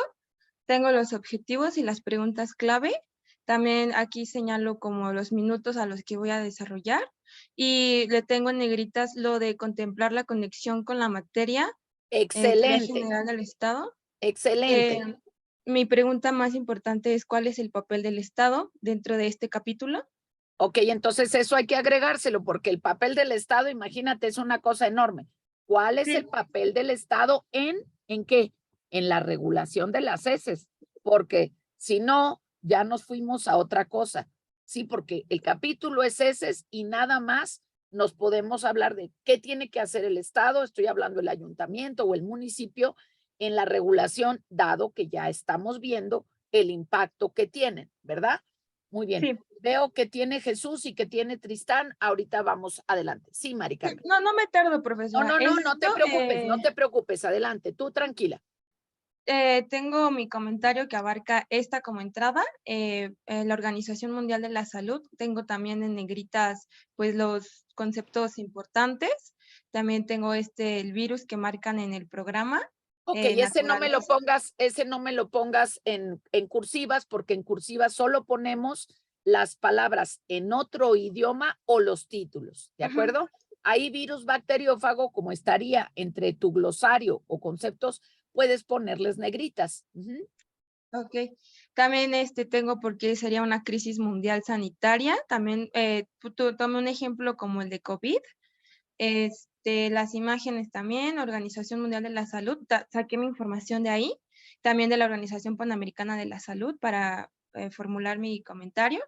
Tengo los objetivos y las preguntas clave. También aquí señalo como los minutos a los que voy a desarrollar. Y le tengo en negritas lo de contemplar la conexión con la materia. Excelente. General del Estado. Excelente. Mi pregunta más importante es ¿cuál es el papel del Estado dentro de este capítulo? Ok, entonces eso hay que agregárselo porque el papel del Estado, imagínate, es una cosa enorme. ¿Cuál es el papel del Estado en qué? En la regulación de las heces, porque si no, ya nos fuimos a otra cosa. Sí, porque el capítulo es heces y nada más nos podemos hablar de qué tiene que hacer el Estado, estoy hablando del ayuntamiento o el municipio, en la regulación, dado que ya estamos viendo el impacto que tienen, ¿verdad? Muy bien. Sí. Veo que tiene Jesús y que tiene Tristán. Ahorita vamos adelante. Sí, Mari Carmen. No me tardo, profesora. No te preocupes, no te preocupes. Adelante, tú tranquila. Tengo mi comentario que abarca esta como entrada, la Organización Mundial de la Salud. Tengo también en negritas pues los conceptos importantes. También tengo el virus que marcan en el programa. Ok, ese no me lo pongas en cursivas, porque en cursivas solo ponemos las palabras en otro idioma o los títulos, ¿de acuerdo? Ahí virus bacteriófago, como estaría entre tu glosario o conceptos, puedes ponerles negritas. Ok, también tengo porque sería una crisis mundial sanitaria. También tomé un ejemplo como el de COVID. Las imágenes también, Organización Mundial de la Salud, saqué mi información de ahí, también de la Organización Panamericana de la Salud para formular mi comentario.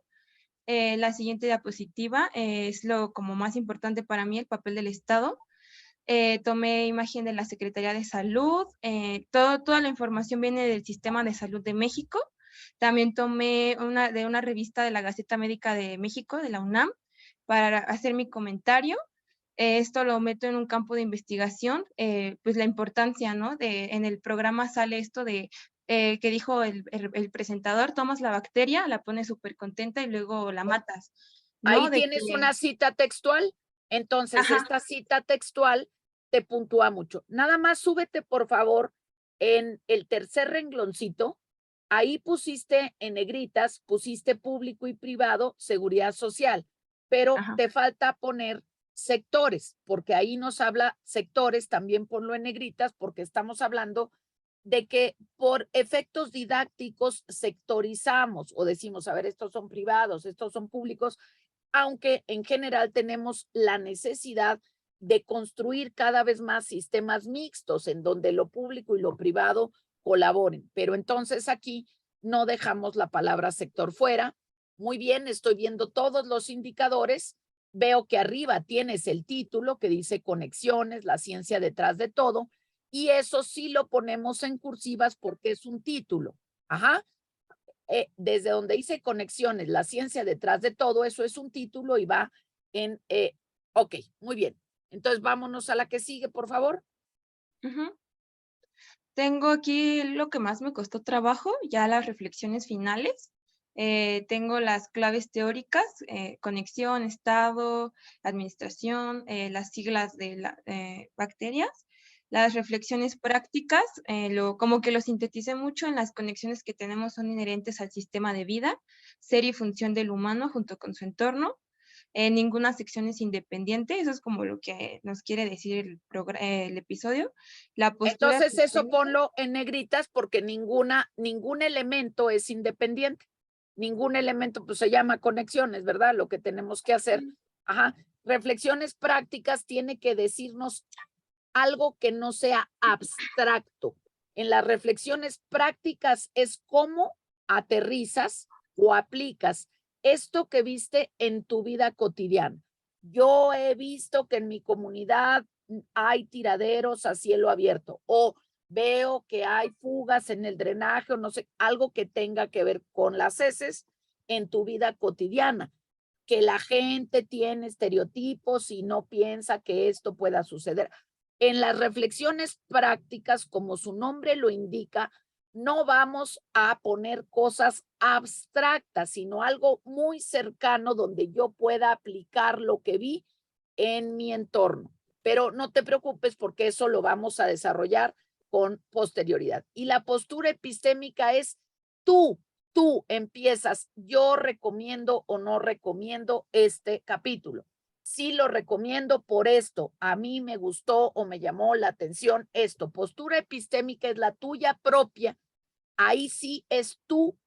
La siguiente diapositiva es lo como más importante para mí, el papel del Estado. tomé imagen de la Secretaría de Salud, toda la información viene del Sistema de Salud de México. También tomé de una revista de la Gaceta Médica de México, de la UNAM, para hacer mi comentario. Esto lo meto en un campo de investigación, pues la importancia, ¿no? En el programa sale esto de que dijo el presentador: tomas la bacteria, la pones súper contenta y luego la matas, ¿no? Ahí tienes una cita textual. Entonces, Ajá. esta cita textual te puntúa mucho. Nada más súbete, por favor, en el tercer rengloncito. Ahí pusiste en negritas, pusiste público y privado, seguridad social, pero Ajá. te falta poner sectores, porque ahí nos habla sectores, también ponlo en negritas, porque estamos hablando de que por efectos didácticos sectorizamos o decimos, a ver, estos son privados, estos son públicos, aunque en general tenemos la necesidad de construir cada vez más sistemas mixtos en donde lo público y lo privado colaboren. Pero entonces aquí no dejamos la palabra sector fuera. Muy bien, estoy viendo todos los indicadores. Veo que arriba tienes el título que dice conexiones, la ciencia detrás de todo. Y eso sí lo ponemos en cursivas porque es un título. Ajá. Desde donde dice conexiones, la ciencia detrás de todo, eso es un título y va en, ok, muy bien. Entonces vámonos a la que sigue, por favor. Tengo aquí lo que más me costó trabajo, ya las reflexiones finales. Tengo las claves teóricas, conexión, estado, administración, las siglas de las bacterias. Las reflexiones prácticas, como que lo sinteticé mucho en las conexiones que tenemos son inherentes al sistema de vida, ser y función del humano junto con su entorno. Ninguna sección es independiente, eso es como lo que nos quiere decir el episodio. La postura Entonces eso sistémica. ponlo en negritas porque ningún elemento es independiente. Ningún elemento, pues se llama conexiones, ¿verdad? Lo que tenemos que hacer. Ajá. Reflexiones prácticas tiene que decirnos algo que no sea abstracto. En las reflexiones prácticas es cómo aterrizas o aplicas esto que viste en tu vida cotidiana. Yo he visto que en mi comunidad hay tiraderos a cielo abierto o veo que hay fugas en el drenaje o no sé, algo que tenga que ver con las heces en tu vida cotidiana, que la gente tiene estereotipos y no piensa que esto pueda suceder. En las reflexiones prácticas, como su nombre lo indica, no vamos a poner cosas abstractas, sino algo muy cercano donde yo pueda aplicar lo que vi en mi entorno. Pero no te preocupes porque eso lo vamos a desarrollar con posterioridad. Y la postura epistémica es tú empiezas, yo recomiendo o no recomiendo este capítulo. Sí lo recomiendo por esto, a mí me gustó o me llamó la atención esto. Postura epistémica es la tuya propia, ahí sí es tu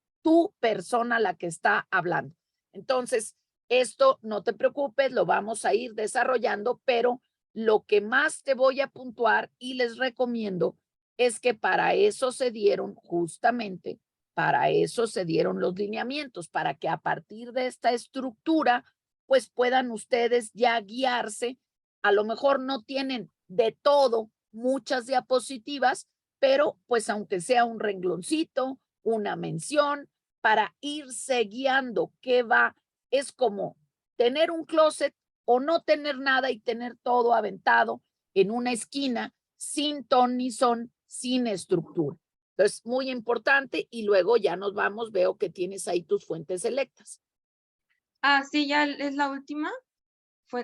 persona la que está hablando. Entonces, esto no te preocupes, lo vamos a ir desarrollando, pero lo que más te voy a puntuar y les recomiendo es que para eso se dieron justamente, para eso se dieron los lineamientos, para que a partir de esta estructura, pues puedan ustedes ya guiarse. A lo mejor no tienen de todo muchas diapositivas, pero pues aunque sea un rengloncito, una mención, para irse guiando qué va, es como tener un closet o no tener nada y tener todo aventado en una esquina sin ton ni son, sin estructura. Entonces, muy importante y luego ya nos vamos, veo que tienes ahí tus fuentes selectas. Ah, sí, ya es la última.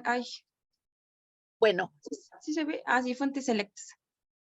Ay. Bueno. ¿Sí se ve? Ah, sí, fuentes selectas.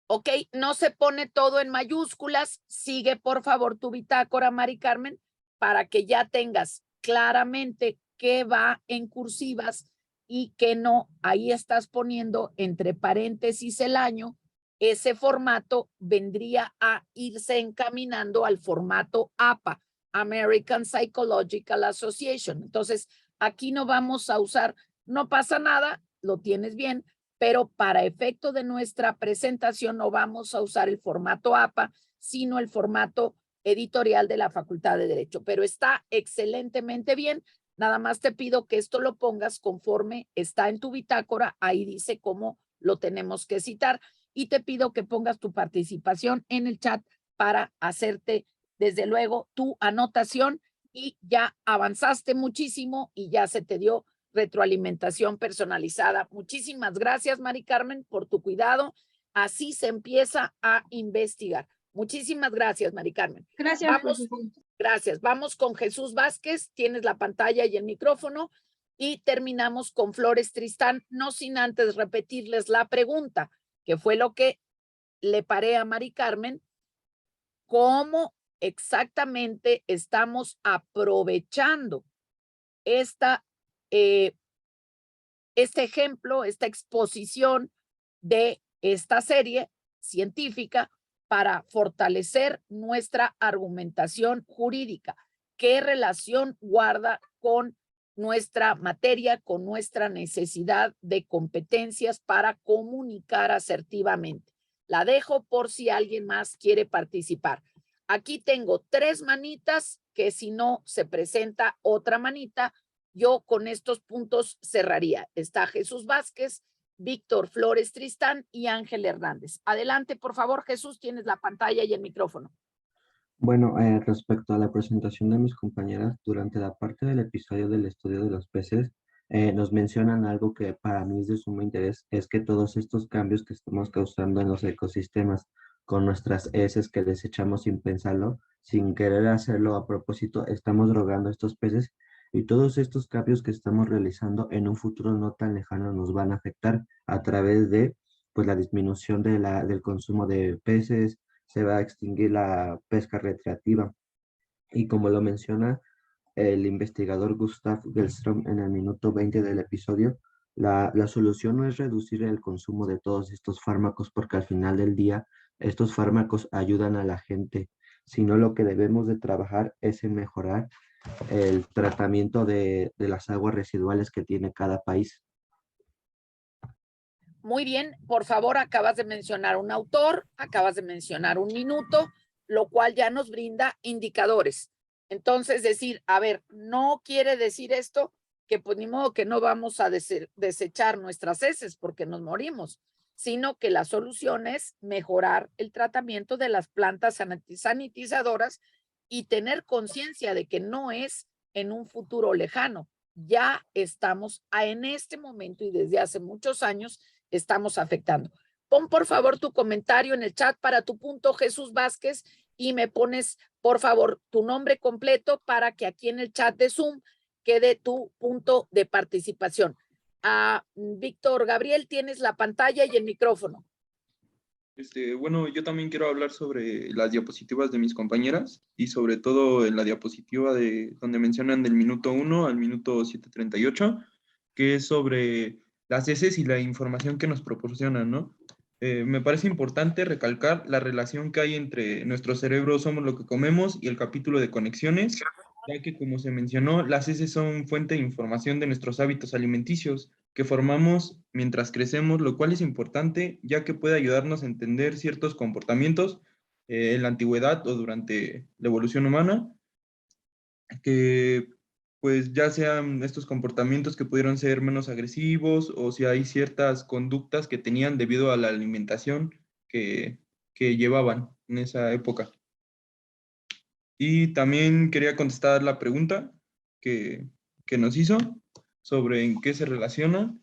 Ok, no se pone todo en mayúsculas. Sigue, por favor, tu bitácora, Mari Carmen, para que ya tengas claramente qué va en cursivas y qué no. Ahí estás poniendo entre paréntesis el año. Ese formato vendría a irse encaminando al formato APA, American Psychological Association. Entonces, aquí no vamos a usar, no pasa nada, lo tienes bien, pero para efecto de nuestra presentación no vamos a usar el formato APA, sino el formato editorial de la Facultad de Derecho. Pero está excelentemente bien. Nada más te pido que esto lo pongas conforme está en tu bitácora. Ahí dice cómo lo tenemos que citar. Y te pido que pongas tu participación en el chat para hacerte, desde luego, tu anotación, y ya avanzaste muchísimo y ya se te dio retroalimentación personalizada. Muchísimas gracias, Mari Carmen, por tu cuidado. Así se empieza a investigar. Muchísimas gracias, Mari Carmen. Gracias, Vamos, profesora. gracias. Vamos con Jesús Vázquez. Tienes la pantalla y el micrófono. Y terminamos con Flores Tristán, no sin antes repetirles la pregunta, que fue lo que le paré a Mari Carmen. ¿Cómo exactamente estamos aprovechando este ejemplo, esta exposición de esta serie científica para fortalecer nuestra argumentación jurídica? ¿Qué relación guarda con nuestra materia, con nuestra necesidad de competencias para comunicar asertivamente? La dejo por si alguien más quiere participar. Aquí tengo 3 manitas, que si no se presenta otra manita, yo con estos puntos cerraría. Está Jesús Vázquez, Víctor Flores Tristán y Ángel Hernández. Adelante, por favor, Jesús, tienes la pantalla y el micrófono. Bueno, respecto a la presentación de mis compañeras, durante la parte del episodio del estudio de los peces, nos mencionan algo que para mí es de sumo interés, es que todos estos cambios que estamos causando en los ecosistemas con nuestras heces que desechamos sin pensarlo, sin querer hacerlo a propósito, estamos drogando a estos peces, y todos estos cambios que estamos realizando en un futuro no tan lejano nos van a afectar a través de pues, la disminución del consumo de peces. Se va a extinguir la pesca recreativa. Y como lo menciona el investigador Gustav Gellström en el minuto 20 del episodio, la solución no es reducir el consumo de todos estos fármacos, porque al final del día estos fármacos ayudan a la gente, sino lo que debemos de trabajar es en mejorar el tratamiento de las aguas residuales que tiene cada país. Muy bien, por favor, acabas de mencionar un autor, acabas de mencionar un minuto, lo cual ya nos brinda indicadores. Entonces, decir, a ver, no quiere decir esto que pues ni modo que no vamos a desechar nuestras heces porque nos morimos, sino que la solución es mejorar el tratamiento de las plantas sanitizadoras y tener conciencia de que no es en un futuro lejano. Ya estamos en este momento y desde hace muchos años estamos afectando. Pon por favor tu comentario en el chat para tu punto, Jesús Vázquez, y me pones por favor tu nombre completo para que aquí en el chat de Zoom quede tu punto de participación. Víctor Gabriel, tienes la pantalla y el micrófono. Bueno, yo también quiero hablar sobre las diapositivas de mis compañeras y sobre todo en la diapositiva donde mencionan del minuto 1 al minuto 7:38, que es sobre las heces y la información que nos proporcionan, ¿no? Me parece importante recalcar la relación que hay entre nuestro cerebro, somos lo que comemos, y el capítulo de conexiones, ya que, como se mencionó, las heces son fuente de información de nuestros hábitos alimenticios que formamos mientras crecemos, lo cual es importante, ya que puede ayudarnos a entender ciertos comportamientos en la antigüedad o durante la evolución humana, que pues ya sean estos comportamientos que pudieron ser menos agresivos o si hay ciertas conductas que tenían debido a la alimentación que llevaban en esa época. Y también quería contestar la pregunta que nos hizo sobre en qué se relaciona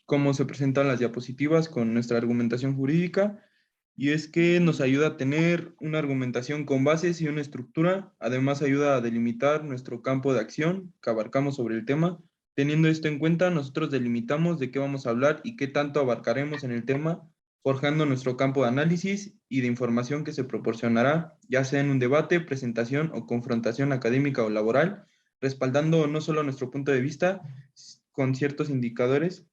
cómo se presentan las diapositivas con nuestra argumentación jurídica. Y es que nos ayuda a tener una argumentación con bases y una estructura. Además, ayuda a delimitar nuestro campo de acción que abarcamos sobre el tema. Teniendo esto en cuenta, nosotros delimitamos de qué vamos a hablar y qué tanto abarcaremos en el tema, forjando nuestro campo de análisis y de información que se proporcionará, ya sea en un debate, presentación o confrontación académica o laboral, respaldando no solo nuestro punto de vista con ciertos indicadores,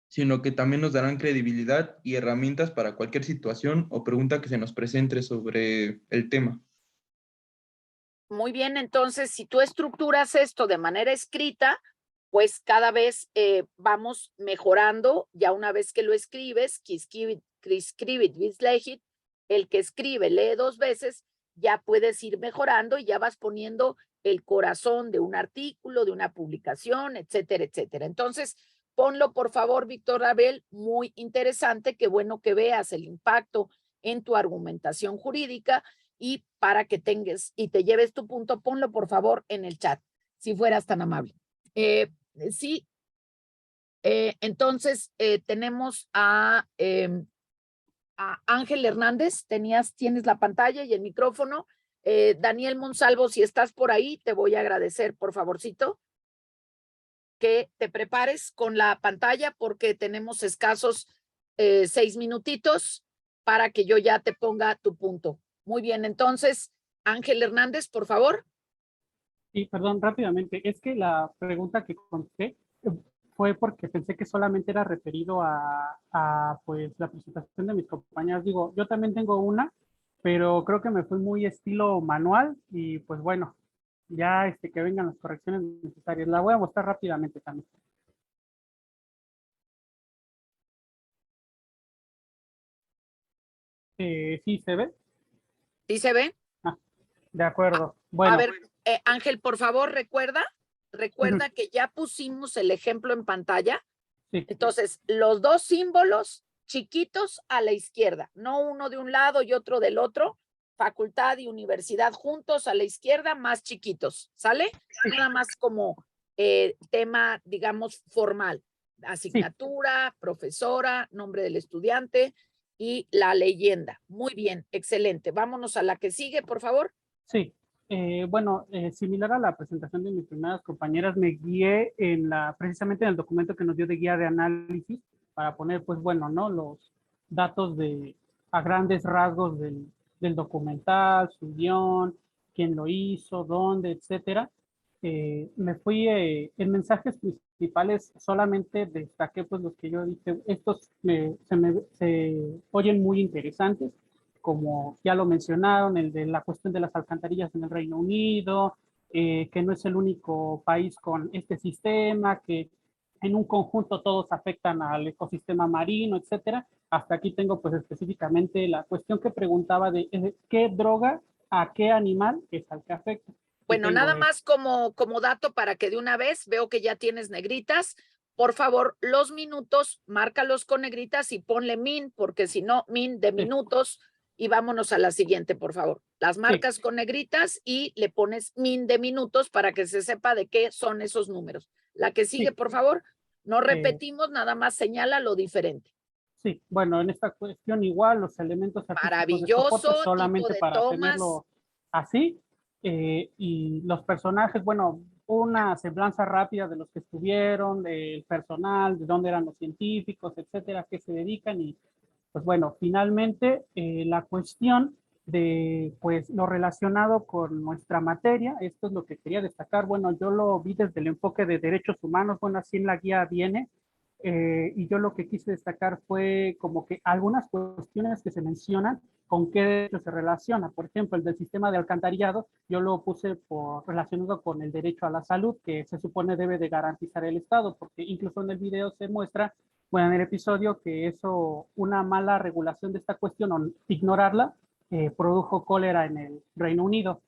sino que también nos darán credibilidad y herramientas para cualquier situación o pregunta que se nos presente sobre el tema. Muy bien, entonces, si tú estructuras esto de manera escrita, pues cada vez vamos mejorando. Ya una vez que lo escribes, el que escribe lee 2 veces, ya puedes ir mejorando y ya vas poniendo el corazón de un artículo, de una publicación, etcétera, etcétera. Entonces, Ponlo, por favor, Víctor Abel, muy interesante, qué bueno que veas el impacto en tu argumentación jurídica y para que tengas y te lleves tu punto, ponlo, por favor, en el chat, si fueras tan amable. Sí, entonces tenemos a Ángel Hernández, tienes la pantalla y el micrófono. Daniel Monsalvo, si estás por ahí, te voy a agradecer, por favorcito, que te prepares con la pantalla porque tenemos escasos 6 minutitos para que yo ya te ponga tu punto. Muy bien, entonces, Ángel Hernández, por favor. Sí, perdón, rápidamente. Es que la pregunta que contesté fue porque pensé que solamente era referido a pues la presentación de mis compañeras. Digo, yo también tengo una, pero creo que me fui muy estilo manual y pues bueno, ya que vengan las correcciones necesarias. La voy a mostrar rápidamente también. ¿Sí se ve? ¿Sí se ve? Ah, de acuerdo. Bueno. A ver, Ángel, por favor, recuerda que ya pusimos el ejemplo en pantalla. Sí. Entonces, los dos símbolos chiquitos a la izquierda, no uno de un lado y otro del otro, facultad y universidad juntos a la izquierda, más chiquitos, ¿sale? Nada más como tema, digamos, formal. Asignatura, profesora, nombre del estudiante y la leyenda. Muy bien, excelente. Vámonos a la que sigue, por favor. Sí. Bueno, similar a la presentación de mis primeras compañeras, me guié precisamente en el documento que nos dio de guía de análisis para poner, pues bueno, ¿no? Los datos a grandes rasgos del documental, su guión, quién lo hizo, dónde, etcétera. Me fui en mensajes principales, solamente destaqué pues los que yo dije, estos se oyen muy interesantes, como ya lo mencionaron, el de la cuestión de las alcantarillas en el Reino Unido, que no es el único país con este sistema, que en un conjunto todos afectan al ecosistema marino, etcétera. Hasta aquí tengo pues específicamente la cuestión que preguntaba de qué droga a qué animal es al que afecta. Bueno, nada más como dato para que de una vez, veo que ya tienes negritas. Por favor, los minutos, márcalos con negritas y ponle min, porque si no, min de minutos. Y vámonos a la siguiente, por favor. Las marcas con negritas y le pones min de minutos para que se sepa de qué son esos números. La que sigue, por favor. No repetimos, nada más señala lo diferente. Sí, bueno, en esta cuestión igual los elementos maravilloso, solamente tipo de para tomas. tenerlo así. Y los personajes, bueno, una semblanza rápida de los que estuvieron, del personal, de dónde eran los científicos, etcétera, a qué se dedican. Y pues bueno, finalmente la cuestión de pues lo relacionado con nuestra materia, esto es lo que quería destacar. Bueno, yo lo vi desde el enfoque de derechos humanos, bueno, así en la guía viene. Y yo lo que quise destacar fue como que algunas cuestiones que se mencionan con qué derecho se relaciona. Por ejemplo, el del sistema de alcantarillado, yo lo puse relacionado con el derecho a la salud, que se supone debe de garantizar el Estado, porque incluso en el video se muestra, bueno, en el episodio, que eso, una mala regulación de esta cuestión o ignorarla, produjo cólera en el Reino Unido.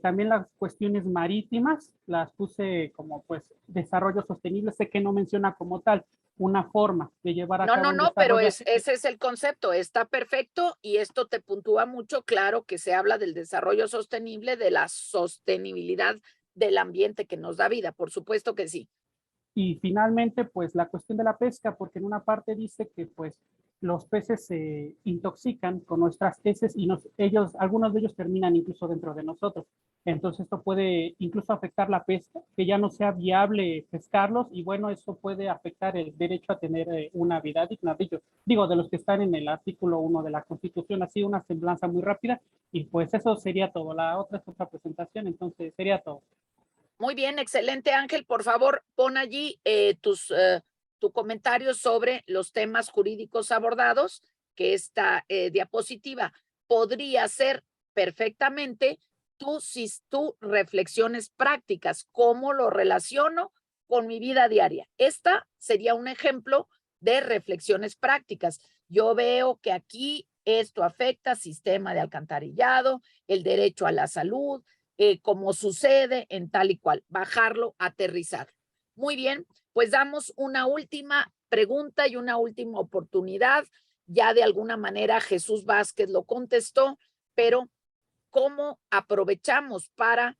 También las cuestiones marítimas las puse como pues desarrollo sostenible, sé que no menciona como tal una forma de llevar a cabo. No, pero ese es el concepto, está perfecto y esto te puntúa mucho, claro que se habla del desarrollo sostenible, de la sostenibilidad del ambiente que nos da vida, por supuesto que sí. Y finalmente, pues la cuestión de la pesca, porque en una parte dice que pues los peces se intoxican con nuestras heces y algunos de ellos terminan incluso dentro de nosotros. Entonces esto puede incluso afectar la pesca, que ya no sea viable pescarlos y bueno, eso puede afectar el derecho a tener una vida digna de ellos. Digo, de los que están en el artículo 1 de la Constitución, así una semblanza muy rápida y pues eso sería todo. La otra es otra presentación, entonces sería todo. Muy bien, excelente, Ángel. Por favor, pon allí tu comentario sobre los temas jurídicos abordados, que esta diapositiva podría ser perfectamente tus reflexiones prácticas, cómo lo relaciono con mi vida diaria. Esta sería un ejemplo de reflexiones prácticas. Yo veo que aquí esto afecta sistema de alcantarillado, el derecho a la salud, como sucede en tal y cual, bajarlo, aterrizar. Muy bien, pues pues damos una última pregunta y una última oportunidad. Ya de alguna manera Jesús Vázquez lo contestó, pero ¿cómo aprovechamos para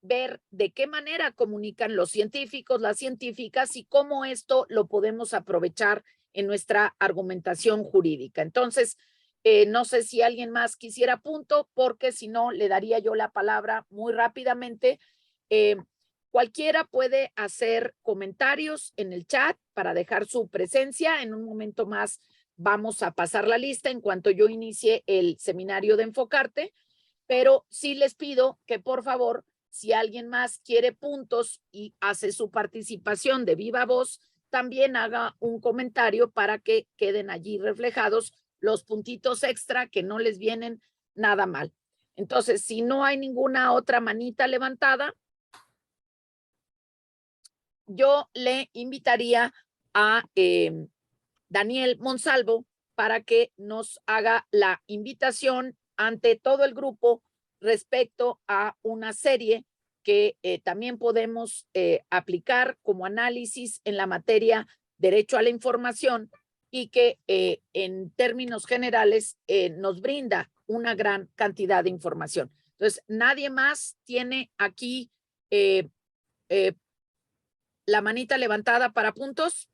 ver de qué manera comunican los científicos, las científicas y cómo esto lo podemos aprovechar en nuestra argumentación jurídica? Entonces, no sé si alguien más quisiera punto, porque si no, le daría yo la palabra muy rápidamente. Cualquiera puede hacer comentarios en el chat para dejar su presencia. En un momento más vamos a pasar la lista en cuanto yo inicie el seminario de Enfocarte, pero sí les pido que por favor, si alguien más quiere puntos y hace su participación de viva voz, también haga un comentario para que queden allí reflejados los puntitos extra que no les vienen nada mal. Entonces, si no hay ninguna otra manita levantada, yo le invitaría a Daniel Monsalvo para que nos haga la invitación ante todo el grupo respecto a una serie que también podemos aplicar como análisis en la materia derecho a la información y que en términos generales nos brinda una gran cantidad de información. Entonces, nadie más tiene aquí la manita levantada para puntos.